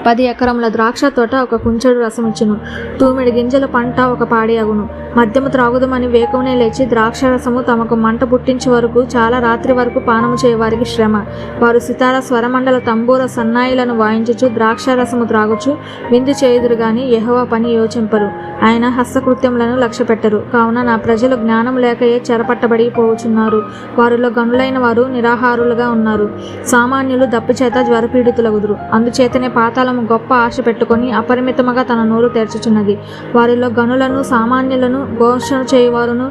10 ఎకరముల ద్రాక్ష తోట ఒక కుంచెడు రసమిచ్చును. 2 గింజల పంట ఒక పాడి అగును. మద్యము త్రాగుదమని వేకువనే లేచి ద్రాక్ష రసము తమకు మంట పుట్టించే వరకు చాలా రాత్రి వరకు పానము చేయవారికి శ్రమ. వారు సితార, స్వరమండల, తంబూర, సన్నాయిలను వాయించుచు ద్రాక్ష రసము త్రాగుచు విందు చేయుదురు గాని యెహోవా పని యోచింపరు. ఆయన హస్తకృత్యములను లక్ష్య పెట్టరు. కావున నా ప్రజలు జ్ఞానం లేకయే చెరపట్టబడి పోవుచున్నారు. వారిలో గనులైన వారు నిరాహారులుగా ఉన్నారు. సామాన్యులు దప్పిచేత జ్వరపీడితులగుదురు. అందుచేతనే పాతాళము గొప్ప ఆశ పెట్టుకొని అపరిమితముగా తన నోరు తెరచుచున్నది. వారిలో గనులను, సామాన్యులను, ఘోషణ చేయువారును,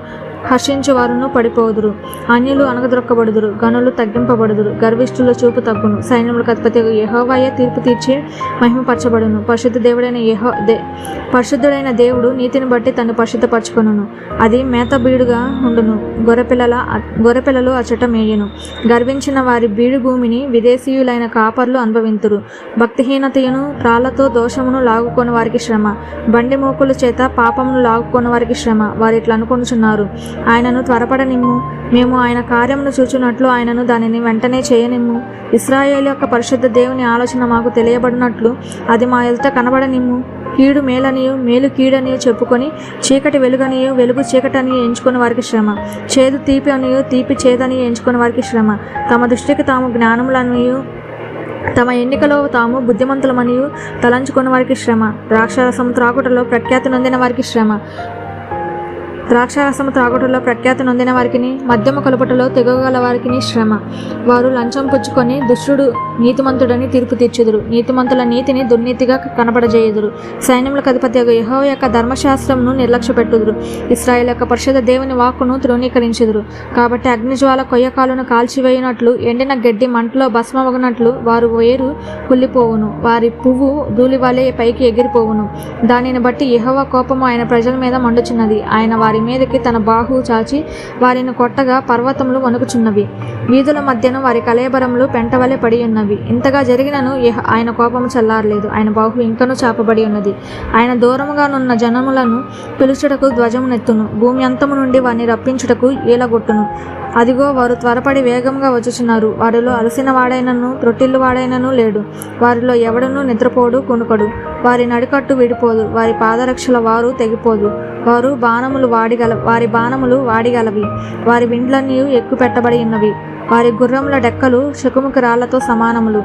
హర్షించువారును పడిపోదురు. అన్యులు అనగదొక్కబడుదురు, గనులు తగ్గింపబడుదురు, గర్విష్ఠుల చూపు తగ్గును. సైన్యములకు అధిపతి యెహోవాయే తీర్పు తీర్చి మహిమపరచబడును. పరిశుద్ధుడైన దేవుడు నీతిని బట్టి తను పరిశుద్ధపరచుకొనును. అది మేత బీడుగా ఉండును. గొర్రెపిల్లలు అచట మేయును. గర్వించిన వారి బీడు భూమిని విదేశీయులైన కాపర్లు అనుభవింతురు. భక్తిహీనతయును త్రాళ్లతో దోషమును లాగుకొని వారికి శ్రమ. బండి మూకుల చేత పాపమును లాగుకొని వారికి శ్రమ. వారు ఇట్లా అనుకొనుచున్నారు, ఆయనను త్వరపడనిమ్ము, మేము ఆయన కార్యమును చూచున్నట్లు ఆయనను దానిని వెంటనే చేయనిమ్ము. ఇశ్రాయేలు యొక్క పరిశుద్ధ దేవుని ఆలోచన మాకు తెలియబడినట్లు అది మా ఎదుట కనబడనిమ్ము. కీడు మేలనియు, మేలు కీడనియు చెప్పుకొని చీకటి వెలుగనియు, వెలుగు చీకటనియు ఎంచుకుని వారికి శ్రమ. చేదు తీపి అనియు, తీపి చేదనియు ఎంచుకుని వారికి శ్రమ. తమ దృష్టికి తాము జ్ఞానములనియు, తమ ఎన్నికలో తాము బుద్ధిమంతులమనియు తలంచుకున్న వారికి శ్రమ. ద్రాక్షారసము త్రాగుటలో ప్రఖ్యాతి నొందిన వారికి శ్రమ. ద్రాక్షారసము త్రాగుటలో ప్రఖ్యాతి నొందిన వారికిని, మద్యము కలుపుటలో తెగగల వారికిని శ్రమ. వారు లంచం పుచ్చుకొని దుష్టుడు నీతిమంతుడని తీర్పు తీర్చుదురు. నీతిమంతుల నీతిని దుర్నీతిగా కనబడజేయుదురు. సైన్యములకు అధిపతి యెహోవా యొక్క ధర్మశాస్త్రమును నిర్లక్ష్య పెట్టుదురు. ఇశ్రాయేలు యొక్క పరిశుద్ధ దేవుని వాక్కును తృణీకరించుదురు. కాబట్టి అగ్నిజ్వాల కొయ్యకాలను కాల్చివేయునట్లు, ఎండిన గడ్డి మంటలో భస్మమగునట్లు వారు వేరు కుళ్ళిపోవును. వారి పువ్వు ధూళివలె పైకి ఎగిరిపోవును. దానిని బట్టి యెహోవా కోపము ఆయన ప్రజల మీద మండుచున్నది. ఆయన వారి మీదకి తన బాహు చాచి వారిని కొట్టగా పర్వతములు వణుకుచున్నవి. వీధుల మధ్యను వారి కళేబరములు పెంటవలె పడి ఉన్నవి. ఇంతగా జరిగినను ఆయన కోపము చల్లారలేదు. ఆయన బాహు ఇంకనూ చాపబడి ఉన్నది. ఆయన దూరముగానున్న జనములను పిలుచుటకు ధ్వజమునెత్తును. భూమి అంతము నుండి వారిని రప్పించుటకు ఈలగొట్టును. అదిగో వారు త్వరపడి వేగంగా వచ్చుచున్నారు. వారిలో అలసిన వాడైనను త్రొట్టిల్లు వాడైనను లేడు. వారిలో ఎవడనూ నిద్రపోడు, కునుకడు. వారి నడికట్టు విడిపోదు, వారి పాదరక్షల వారు తెగిపోదు. వారి బాణములు వాడిగలవి, వారి విండ్లన్నీ ఎక్కు పెట్టబడి ఉన్నవి. వారి గుర్రముల డెక్కలు శకుముఖ రాళ్లతో సమానములు.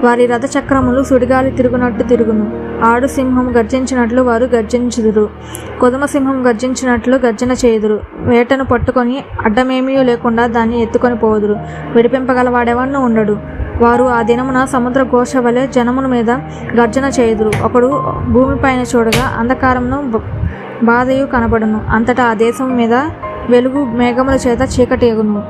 వారి రథ చక్రములు సుడిగాలి తిరుగునట్టు తిరుగును. ఆడు సింహం గర్జించినట్లు వారు గర్జించుదురు. కొదమ సింహం గర్జించినట్లు గర్జన చేయుదురు. వేటను పట్టుకొని అడ్డమేమీ లేకుండా దాన్ని ఎత్తుకొని పోదురు. విడిపింపగలవాడెవన్నూ ఉండడు. వారు ఆ దినమున సముద్ర ఘోష వలె జనముల మీద గర్జన చేయుదురు. ఒకడు భూమిపైన చూడగా అంధకారమును బాధయు కనబడును. అంతటా ఆ దేశం మీద వెలుగు మేఘముల చేత చీకటి ఎగును.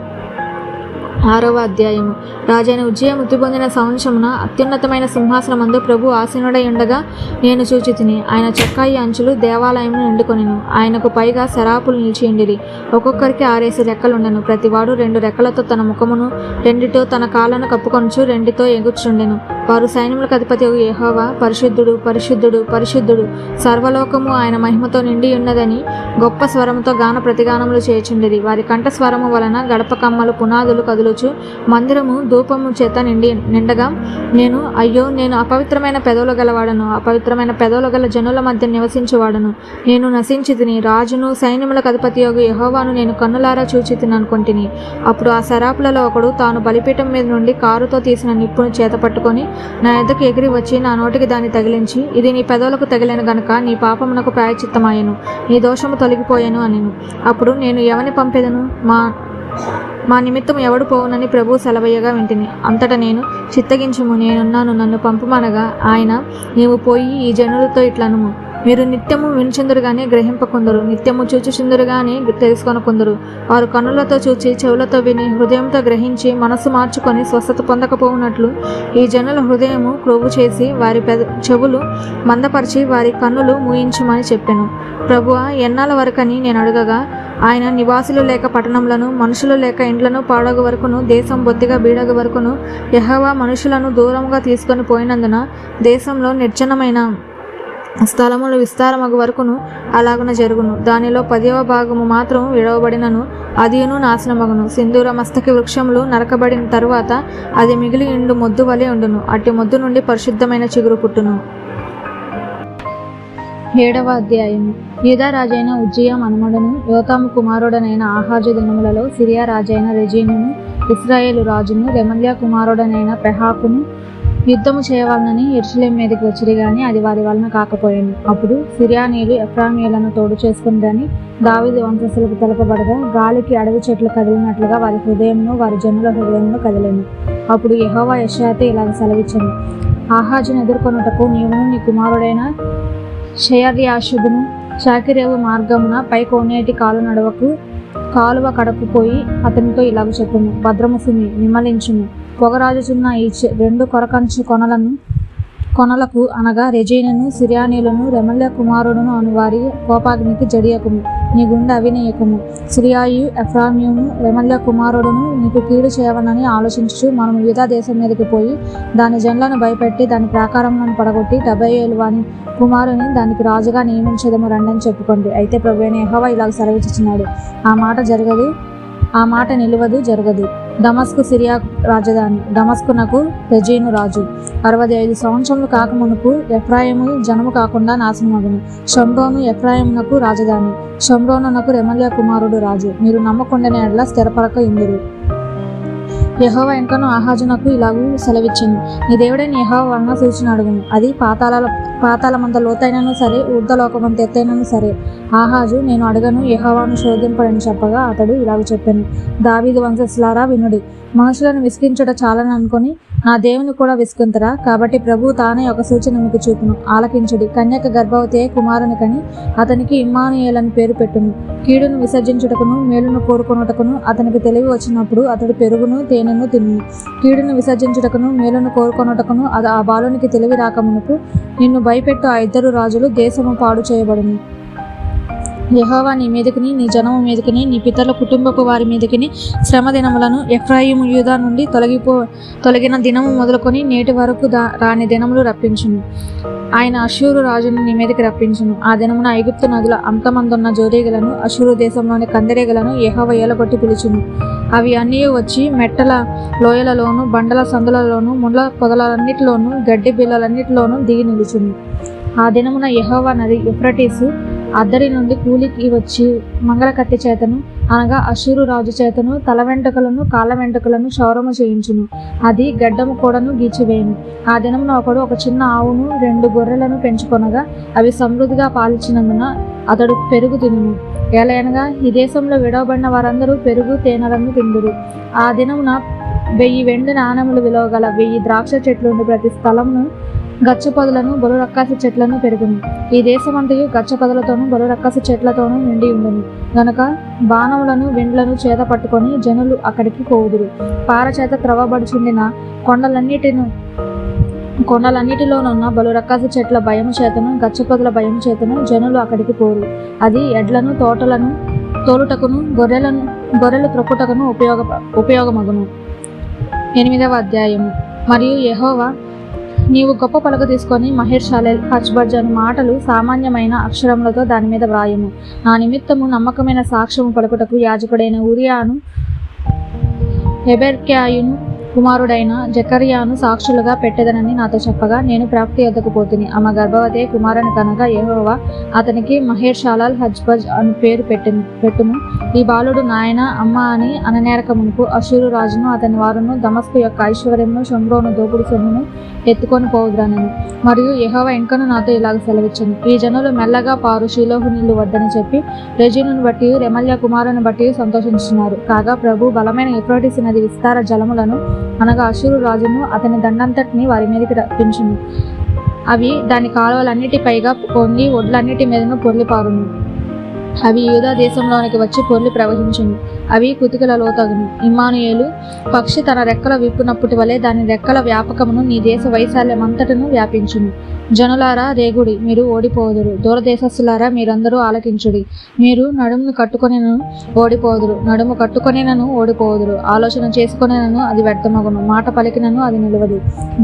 6వ అధ్యాయము. రాజైన ఉజ్జియా మృతి పొందిన సంవత్సరమున అత్యున్నతమైన సింహాసనమందు ప్రభు ఆసీనుడై ఉండగా నేను చూచితిని. ఆయన చొక్కాయి అంచులు దేవాలయమును నిండుకొనెను. ఆయనకు పైగా శరాపులు నిలిచియుండిరి. ఒక్కొక్కరికి 6 రెక్కలుండెను. ప్రతివాడు 2 రెక్కలతో తన ముఖమును, 2 తన కాళ్ళను కప్పుకొనుచు 2 ఎగుచుండెను. వారు సైన్యములకు అధిపతి యెహోవా పరిశుద్ధుడు పరిశుద్ధుడు పరిశుద్ధుడు, సర్వలోకము ఆయన మహిమతో నిండి ఉన్నదని గొప్ప స్వరముతో గాన ప్రతిగానములు చేయుచుండిరి. వారి కంఠ స్వరము వలన గడప కమ్మలు పునాదులు కదులుచు మందిరము ధూపము చేత నిండగా నేను అయ్యో, నేను అపవిత్రమైన పెదవులు గలవాడను, అపవిత్రమైన పెదవులు గల జనుల మధ్య నివసించువాడను. నేను నశించి తిని రాజును సైన్యములకు అధిపతి యెహోవాను నేను కన్నులారా చూచి తిననుకొంటిని. అప్పుడు ఆ శరాపులలో ఒకడు తాను బలిపీఠం మీద నుండి కారుతో తీసిన నిప్పును చేత పట్టుకొని నా ఎద్దకు ఎగిరి వచ్చి నా నోటికి దాన్ని తగిలించి, ఇది నీ పెదవులకు తగిలిన గనుక నీ పాపమునకు ప్రాయచిత్తమాయెను, నీ దోషము తొలగిపోయెను అనెను. అప్పుడు నేను ఎవని పంపెదను, మా నిమిత్తం ఎవడు పోవునని ప్రభువు సెలవయ్యగా వింటిని. అంతటా నేను చిత్తగించుము, నేనున్నాను, నన్ను పంపుమనగా ఆయన, నీవు పోయి ఈ జనులతో ఇట్లనుము, మీరు నిత్యము వినుచుందురుగానే గ్రహింపకుందరు, నిత్యము చూచుచుందురుగానే తెలుసుకొనకుందరు. వారు కన్నులతో చూచి చెవులతో విని హృదయంతో గ్రహించి మనస్సు మార్చుకొని స్వస్థత పొందకపోవునట్లు ఈ జనుల హృదయము క్రొవ్వు చేసి వారి చెవులు మందపరిచి వారి కన్నులు మూయించుమని చెప్పెను. ప్రభువా, ఎన్నాళ్ళ వరకని నేను అడగగా ఆయన, నివాసులు లేక పట్టణములను, మనుషులు లేక ఇండ్లను పాడగు వరకును, దేశం బొత్తిగా బీడగు వరకును యెహోవా మనుషులను దూరముగా తీసుకొని పోయినందున దేశంలో నిర్జనమైన స్థలములు విస్తారమగు వరకును అలాగున జరుగును. దానిలో 10వ భాగము మాత్రం విడవబడినను అదియును నాశనమగును. సింధూర మస్తకి వృక్షములు నరకబడిన తరువాత అది మిగిలి ఇండు మొద్దు వలె ఉండును. అట్టి మొద్దు నుండి పరిశుద్ధమైన చిగురు పుట్టును. 7వ అధ్యాయము. యూదా రాజైన ఉజ్జియా మనుమడును యోతాము కుమారుడనైన ఆహాజు దినములలో సిరియా రాజైన రెజీనును ఇశ్రాయేలు రాజును రెమల్యా కుమారుడనైన పెహాకును యుద్ధము చేయవాలని యెరూషలేము మీదకి వచ్చిరి గాని అది వారి వలన కాకపోయాను. అప్పుడు సిరియానీయులు ఎఫ్రాయిమీయులను తోడు చేసుకుందని దావీదు వంశస్థులకు తెలపబడగా గాలికి అడవి చెట్లు కదిలినట్లుగా వారి హృదయమును వారి జనుల హృదయమును కదిలేను. అప్పుడు యెహోవా యెషయాతో ఇలాగ సెలవిచ్చెను, ఆహాజును ఎదుర్కొనుటకు నీవును నీ కుమారుడైన షయర్యాషుబును షాకిరేవు మార్గమున పై కోనేటి కాలువ కడకు పోయి అతనితో ఇలాగ చెప్పుము, భద్రము సుమి, నిమ్మలించుము, పొగరాజుచున్న ఈ 2 కొరకంచు కొనలకు అనగా రెజీనును సిరియానీయులను రెమల్యా కుమారుడును అను వారి కోపాగ్నికి జడియకుము, నీ గుండె అవినీయకుము. సిరియాయు ఎఫ్రాయిము రెమల్యా కుమారుడును నీకు కీడు చేయవనని ఆలోచించు మనము యూదా దేశం మీదకి పోయి దాని జనులను భయపెట్టి దాని ప్రాకారములను పడగొట్టి 70 వాని కుమారుని దానికి రాజుగా నియమించదము రండని చెప్పుకోండి. అయితే ప్రభువైన యెహోవా ఇలాగ సెలవిచ్చుచున్నాడు, ఆ మాట నిలువదు, జరగదు. దమస్కు సిరియా రాజధాని, దమస్కునకు రెజీను రాజు. 65 సంవత్సరములు కాకమునుపు ఎఫ్రాయిము జనము కాకుండా నాశనమగును. షోమ్రోను ఎఫ్రాయిమునకు రాజధాని, షోమ్రోనునకు రెమల్యా కుమారుడు రాజు. మీరు నమ్మకుండానే ఎడల స్థిరపడక ఇందురు. యెహోవా ఇంకను ఆహాజునకు ఇలాగూ సెలవిచ్చెను, నీ దేవుడైన యెహోవా వలన సూచన అడుగును, అది పాతాళమంత లోతైనను సరే, ఊర్ధ్వలోకమంత ఎత్తైనను సరే. ఆహాజు, నేను అడగను, యెహోవాను శోధింపడని చెప్పగా అతడు ఇలాగ చెప్పాను, దావీదు వంశస్థులారా వినుడి, మనుషులను విసిగించుట చాలని అనుకొని నా దేవుని కూడా విసుకుంతరా? కాబట్టి ప్రభువు తానే ఒక సూచన మీకు చూపును, ఆలకించుడి. కన్యక గర్భవతి కుమారుని కని అతనికి ఇమ్మానుయేల్ అని పేరు పెట్టును. కీడును విసర్జించుటకును మేలును కోరుకొనుటకును అతనికి తెలివి వచ్చినప్పుడు అతడు పెరుగును తేనెను తిన్ను. కీడును విసర్జించుటకును మేలును కోరుకొనుటకును ఆ బాలునికి తెలివి రాకమునుపు నిన్ను భయపెట్టు ఆ 2 రాజులు దేశము పాడు చేయబడును. యెహోవా నీ మీదకిని నీ జనము మీదకిని నీ పితరుల కుటుంబపు వారి మీదకిని శ్రమ దినములను ఎఫ్రాయిము యూదా నుండి తొలగిన దినము మొదలుకొని నేటి వరకు రాని దినములు రప్పించును. ఆయన అష్షూరు రాజును నీ మీదకి రప్పించును. ఆ దినమున ఐగుప్తు నదుల అంతమందున్న జోరీగలను అష్షూరు దేశంలోని కందిరీగలను యెహోవా ఏలగొట్టి పిలుచును. అవి అన్నీ వచ్చి మెట్టల లోయలలోను బండల సందులలోను ముళ్ళ పొదలన్నిటిలోను గడ్డి బిళ్ళలన్నిటిలోనూ దిగి నిలుచును. ఆ దినమున యెహోవా నది యూఫ్రటీసు అద్దరి నుండి కూలికి వచ్చి మంగళ కత్తి చేతను అనగా అష్షూరు రాజు చేతను తల వెంట్రుకలను కాళ్ళ వెంట్రుకలను క్షౌరము చేయించును. అది గడ్డము కూడాను గీచివేయును. ఆ దినమున ఒకడు ఒక చిన్న ఆవును 2 గొర్రెలను పెంచుకొనగా అవి సమృద్ధిగా పాలిచ్చినందున అతడు పెరుగు తినును. ఏలయనగా ఈ దేశంలో విడవబడిన వారందరూ పెరుగు తేనెలను తిందురు. ఆ దినమున 1000 వెండి నాణెములు విలువగల 1000 ద్రాక్ష చెట్లుండి ప్రతి స్థలమును గచ్చ పొదలను బలురక్కాసి చెట్లను పెరుగును. ఈ దేశమంతయు గచ్చ పొదలతోనూ బలురక్కాసి చెట్లతోనూ నిండి ఉండును. గనుక బాణములను విండ్లను చేత పట్టుకొని జనులు అక్కడికి పోవుదురు. పార చేత త్రవ్వబడుచుండిన కొండలన్నిటిలోనున్న బలురక్కాసి చెట్ల భయము చేతను గచ్చ పొదల భయము చేతను జనులు అక్కడికి పోరు. అది ఎడ్లను తోటలను తోలుటకును గొర్రెలు త్రొక్కుటకును ఉపయోగమగును. 8వ అధ్యాయము. మరియు యెహోవా నీవు గొప్ప పలక తీసుకొని మహేర్షాలెల్ హచ్బజ్ అను మాటలు సామాన్యమైన అక్షరములతో దాని మీద వ్రాయము. నా నిమిత్తము నమ్మకమైన సాక్ష్యము పలుకుటకు యాజకుడైన ఊరియాను హెబెర్క్యాయును కుమారుడైన జకర్యాను సాక్షులుగా పెట్టెదనని నాతో చెప్పగా, నేను ప్రవక్త యొద్దకు పోతిని. ఆమె గర్భవతి కుమారుని కనుక యెహోవా అతనికి మహేర్షాలాల్ హచ్బజ్ అని పేరు పెట్టును. ఈ బాలుడు నాయన అమ్మ అని అననేరక మునుపు అషూరు రాజును అతని వారును దమస్కు యొక్క ఐశ్వర్యమును షోమ్రోను దోపుడు సొమ్మును ఎత్తుకొని పోవుదురనెను. మరియు యెహోవా ఇంకను నాతో ఇలాగ సెలవిచ్చెను, ఈ జనులు మెల్లగా పారు షీలోహు నీళ్లు వద్దని చెప్పి రెజీనును బట్టి రెమల్యా కుమారుని బట్టి సంతోషించున్నారు. కాగా ప్రభు బలమైన యూఫ్రటీసు నది విస్తార జలములను అనగా అషూరు రాజును అతని దండంతటిని వారి మీదకి రప్పించును. అవి దాని కాలువలన్నిటి పైగా పొంగి ఒడ్లన్నిటి మీదను పొర్లిపారును. అవి యూదా దేశంలోనికి వచ్చి పొర్లి ప్రవహించును. అవి కుతికల లోతగును. ఇమ్మానుయేలు పక్షి తన రెక్కల విప్పునప్పటి వలె దాని రెక్కల వ్యాపకమును నీ దేశ వైశాల్యమంతటను వ్యాపించును. జనులారా రేగుడి, మీరు ఓడిపోదురు. దూరదేశస్థులారా మీరందరూ ఆలకించుడి. మీరు నడుమును కట్టుకొనినను ఓడిపోదురు, నడుము కట్టుకొనినను ఓడిపోదురు. ఆలోచన చేసుకొనినను అది వ్యర్థమగును, మాట పలికినను అది నిలవదు.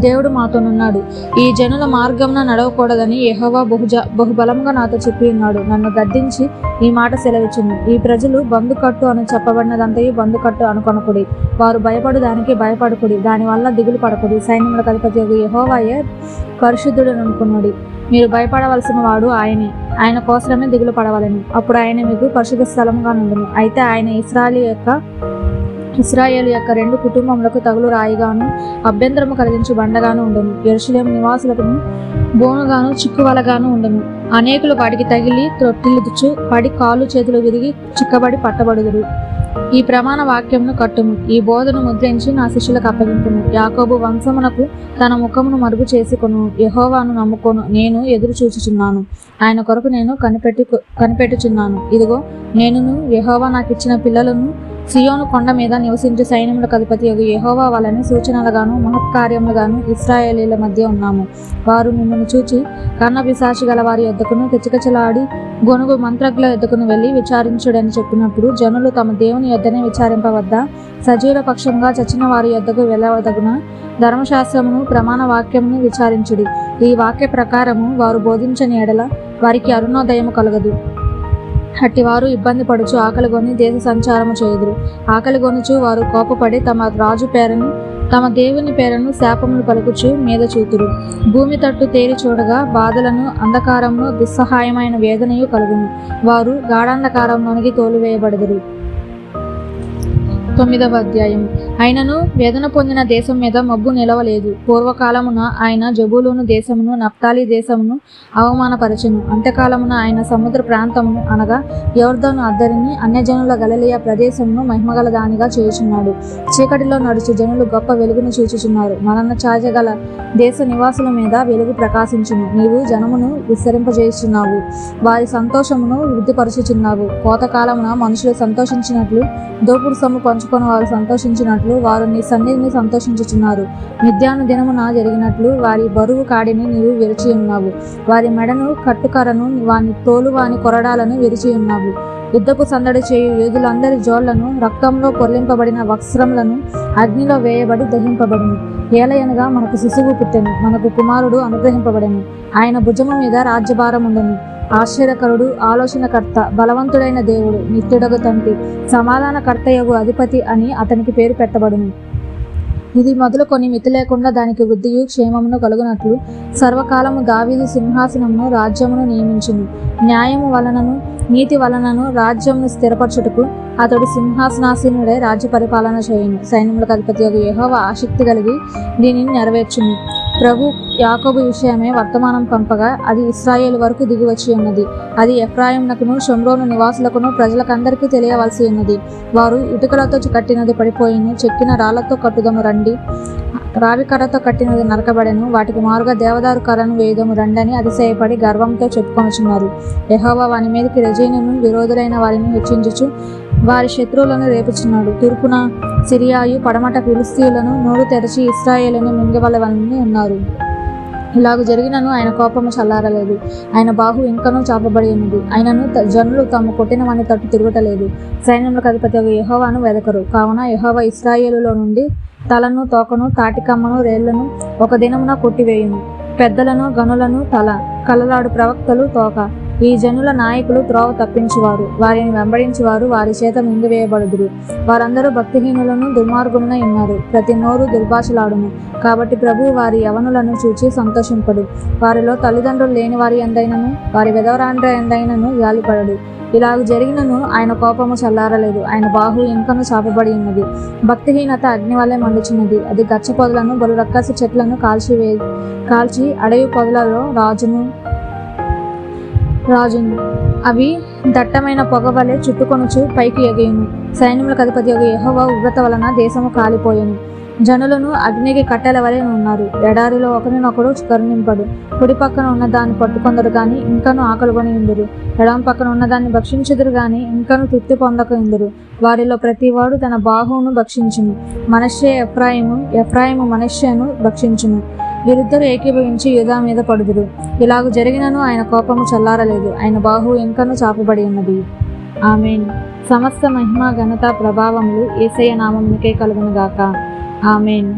దేవుడు మాతోనున్నాడు. ఈ జనుల మార్గమున నడవకూడదని యెహోవా బహుబలముగా నాతో చెప్పి ఉన్నాడు. నన్ను గద్దించి ఈ మాట సెలవిచ్చును. ఈ ప్రజలు బందుకట్టు అని చెప్పబడినదంతయు బందుకట్టు అనుకొనకుడి. వారు భయపడు దానికి భయపడకుడి, దానివల్ల దిగులు పడకుడి. సైన్యములకు అధిపతి యెహోవాయే పరిశుద్ధుడు అనుకున్నాడు. మీరు భయపడవలసిన వాడు ఆయనే, ఆయన కోసమే దిగులు పడవలను. అప్పుడు ఆయన మీకు పరిశుద్ధ స్థలముగా నుండును. అయితే ఆయన ఇశ్రాయేలు యొక్క రెండు కుటుంబములకు తగులు రాయిగాను అభ్యంతరము కలిగించు బండగాను ఉండును. యెరూషలేము నివాసులకు బోనుగాను చిక్కువలగాను ఉండును. అనేకులు వాటికి తగిలి త్రొట్టిల్లుచు పడి కాళ్ళు చేతులు విరిగి చిక్కబడి పట్టబడుదురు. ఈ ప్రమాణ వాక్యమును కట్టుము, ఈ బోధను ముద్రించి నా శిష్యులకు అప్పగింపును. యాకోబు వంశమునకు తన ముఖమును మరుగు చేసుకొను. యెహోవాను నమ్ముకొను, నేను ఎదురు చూచుచున్నాను. ఆయన కొరకు నేను కనిపెట్టుచున్నాను. ఇదిగో నేనును యెహోవా నాకిచ్చిన పిల్లలను సియోను కొండ మీద నివసించే సైన్యములకు అధిపతి యెహోవా వలన సూచనలుగాను మహత్కార్యములుగాను ఇశ్రాయేలీల మధ్య ఉన్నాము. వారు మిమ్మల్ని చూచి కన్న పిశాచి గల వారి యొద్దకును కిచకిచలాడి గొనుగు మంత్రజ్ఞుల యొద్దకును వెళ్ళి విచారించుడని చెప్పినప్పుడు, జనులు తమ దేవుని యొద్దనే విచారింపవద్దా? సజీవుల పక్షంగా చచ్చిన వారి యొద్దకు వెళ్ళవదగున ధర్మశాస్త్రమును ప్రమాణ వాక్యమును విచారించుడి. ఈ వాక్య ప్రకారము వారు బోధించని ఎడల వారికి అరుణోదయము కలగదు. అట్టివారు ఇబ్బంది పడుచు ఆకలిగొని దేశ సంచారము చేయుదురు. ఆకలిగొనుచు వారు కోపపడి తమ రాజు పేరును తమ దేవుని పేరును శాపములు పలుకుచు మీద చూతురు. భూమి తట్టు తేరి చూడగా బాధలను అంధకారమును దుస్సహాయమైన వేదనయు కలుగును. వారు గాఢాంధకారంలోనికి తోలివేయబడుదురు. 9వ అధ్యాయం. అయినను వేదన పొందిన దేశం మీద మబ్బు నిలవలేదు. పూర్వకాలమున ఆయన జబూలూను దేశమును నఫ్తాలి దేశమును అవమానపరచెను. అంత్యకాలమున ఆయన సముద్ర ప్రాంతమును అనగా యొర్దాను అద్దరిని అన్యజనుల గలిలయ ప్రదేశమును మహిమగల దానిగా చేయుచున్నాడు. చీకటిలో నడుచు జనులు గొప్ప వెలుగును చూచుచున్నారు. మరణ ఛాయగల దేశ నివాసుల మీద వెలుగు ప్రకాశించును. నీవు జనమును విస్తరింపజేయుచున్నావు, వారి సంతోషమును వృద్ధిపరచుచున్నావు. కోతకాలమున మనుషులు సంతోషించినట్లు దోపుడు సొమ్ము పంచుకొని వారు సంతోషించినట్లు వారు నీ సన్నిధిని సంతోషించుచున్నారు. మిద్యాను దినమున జరిగినట్లు వారి బరువు కాడిని నీవు విరిచి ఉన్నావు. వారి మెడను కట్టుకరను వాని తోలు వాని కొరడాలను విరిచి ఉన్నావు. యుద్ధపు సందడి చేయు యోధులందరి జోళ్లను రక్తంలో పొర్లింపబడిన వస్త్రములను అగ్నిలో వేయబడి దహింపబడును. ఏలయనగా మనకు శిశువు పుట్టెను, మనకు కుమారుడు అనుగ్రహింపబడెను. ఆయన భుజము మీద రాజ్యభారం ఉండెను. ఆశ్చర్యకరుడు, ఆలోచనకర్త, బలవంతుడైన దేవుడు, నిత్యుడగు తండ్రి, సమాధానకర్తయగు అధిపతి అని అతనికి పేరు పెట్టబడును. ఇది మొదలుకొని మితి లేకుండా దానికి వృద్ధియు క్షేమమును కలుగునట్లు సర్వకాలము దావీదు సింహాసనమును రాజ్యమును నియమించును. న్యాయము వలనను నీతి వలనను రాజ్యమును స్థిరపరచుటకు అతడు సింహాసనాసీనుడై రాజ్య పరిపాలన చేయును. సైన్యములకు అధిపతి యెహోవా ఆసక్తి కలిగి దీనిని నెరవేర్చును. ప్రభు యాకోబు విషయమే వర్తమానం పంపగా అది ఇశ్రాయేలు వరకు దిగివచ్చి ఉన్నది. అది ఎఫ్రాయిమునకును షోమ్రోను నివాసులకును ప్రజలకందరికీ తెలియవలసి ఉన్నది. వారు ఇటుకలతో కట్టినది పడిపోయిను, చెక్కిన రాళ్లతో కట్టుదము రండి, రావి కర్రతో కట్టినది నరకబడెను, వాటికి మారుగా దేవదారు కర్రను వేయుదము రండని అతిశయపడి గర్వంతో చెప్పుకొనుచున్నారు. యెహోవా వాని మీదకి రెజీనును విరోధులైన వారిని హెచ్చించుచు వారి శత్రువులను రేపుచున్నాడు. తూర్పున సిరియాయు పడమట ఫిలిష్తీయులను నోరు తెరచి ఇశ్రాయేలును మింగవలవని ఉన్నారు. ఇలాగ జరిగినను ఆయన కోపము చల్లారలేదు, ఆయన బాహు ఇంకనూ చాపబడి ఉన్నది. ఆయనను జనులు తాము కొట్టిన వాని తట్టు తిరుగుటలేదు. సైన్యములకు అధిపతి యెహోవాను వెదకరు. కావున యెహోవా ఇశ్రాయేలులో నుండి తలను తోకను తాటికమ్మను రేళ్లను ఒక దినమున కొట్టివేయును. పెద్దలను గనులను తల, కలలాడు ప్రవక్తలు తోక. ఈ జనుల నాయకులు త్రోవ తప్పించువారు, వారిని వెంబడించువారు వారి చేత మింగివేయబడుదురు. వారందరూ భక్తిహీనులను దుర్మార్గులనై ఉన్నారు, ప్రతి నోరు దుర్భాషలాడును. కాబట్టి ప్రభువు వారి యవనులను చూచి సంతోషింపడు. వారిలో తల్లిదండ్రులు లేని వారి ఎందైనను, వారి విధవరాండ్ర ఎందైనను జాలిపడడు. ఇలాగ జరిగినను ఆయన కోపము చల్లారలేదు, ఆయన బాహు ఇంకను చాపబడి ఉన్నది. భక్తిహీనత అగ్ని వల్లే మండుచున్నది, అది గచ్చ పొదలను బలు రక్కసి చెట్లను కాల్చి అడవి పొదలలో రాజును అవి దట్టమైన పొగ వలె చుట్టుకొనుచు పైకి ఎగయును. సైన్యములకు అధిపతి యెహోవా ఉగ్రత వలన దేశము కాలిపోయెను. జనులను అగ్నికి కట్టెల వలె ఉన్నారు, ఎడారిలో ఒకరినొకడు కరుణింపడు. కుడి పక్కన ఉన్న దాన్ని పట్టుకొందరు గాని ఇంకను ఆకలిగొని ఉందురు, ఎడమ పక్కన ఉన్న దాన్ని భక్షించుదురు గాని ఇంకను తృప్తి పొందక ఉందురు. వారిలో ప్రతివాడు తన బాహువును భక్షించును. మనష్షే ఎఫ్రాయిము మనష్షేను భక్షించును. వీరిద్దరూ ఏకీభవించి యూదా మీద పడుదురు. ఇలాగ జరిగినను ఆయన కోపము చల్లారలేదు, ఆయన బాహువు ఇంకను చాపబడి ఉన్నది. ఆమేన్. సమస్త మహిమ ఘనత ప్రభావములు యేసయ్య నామమునకే కలుగును గాక. ఆమేన్.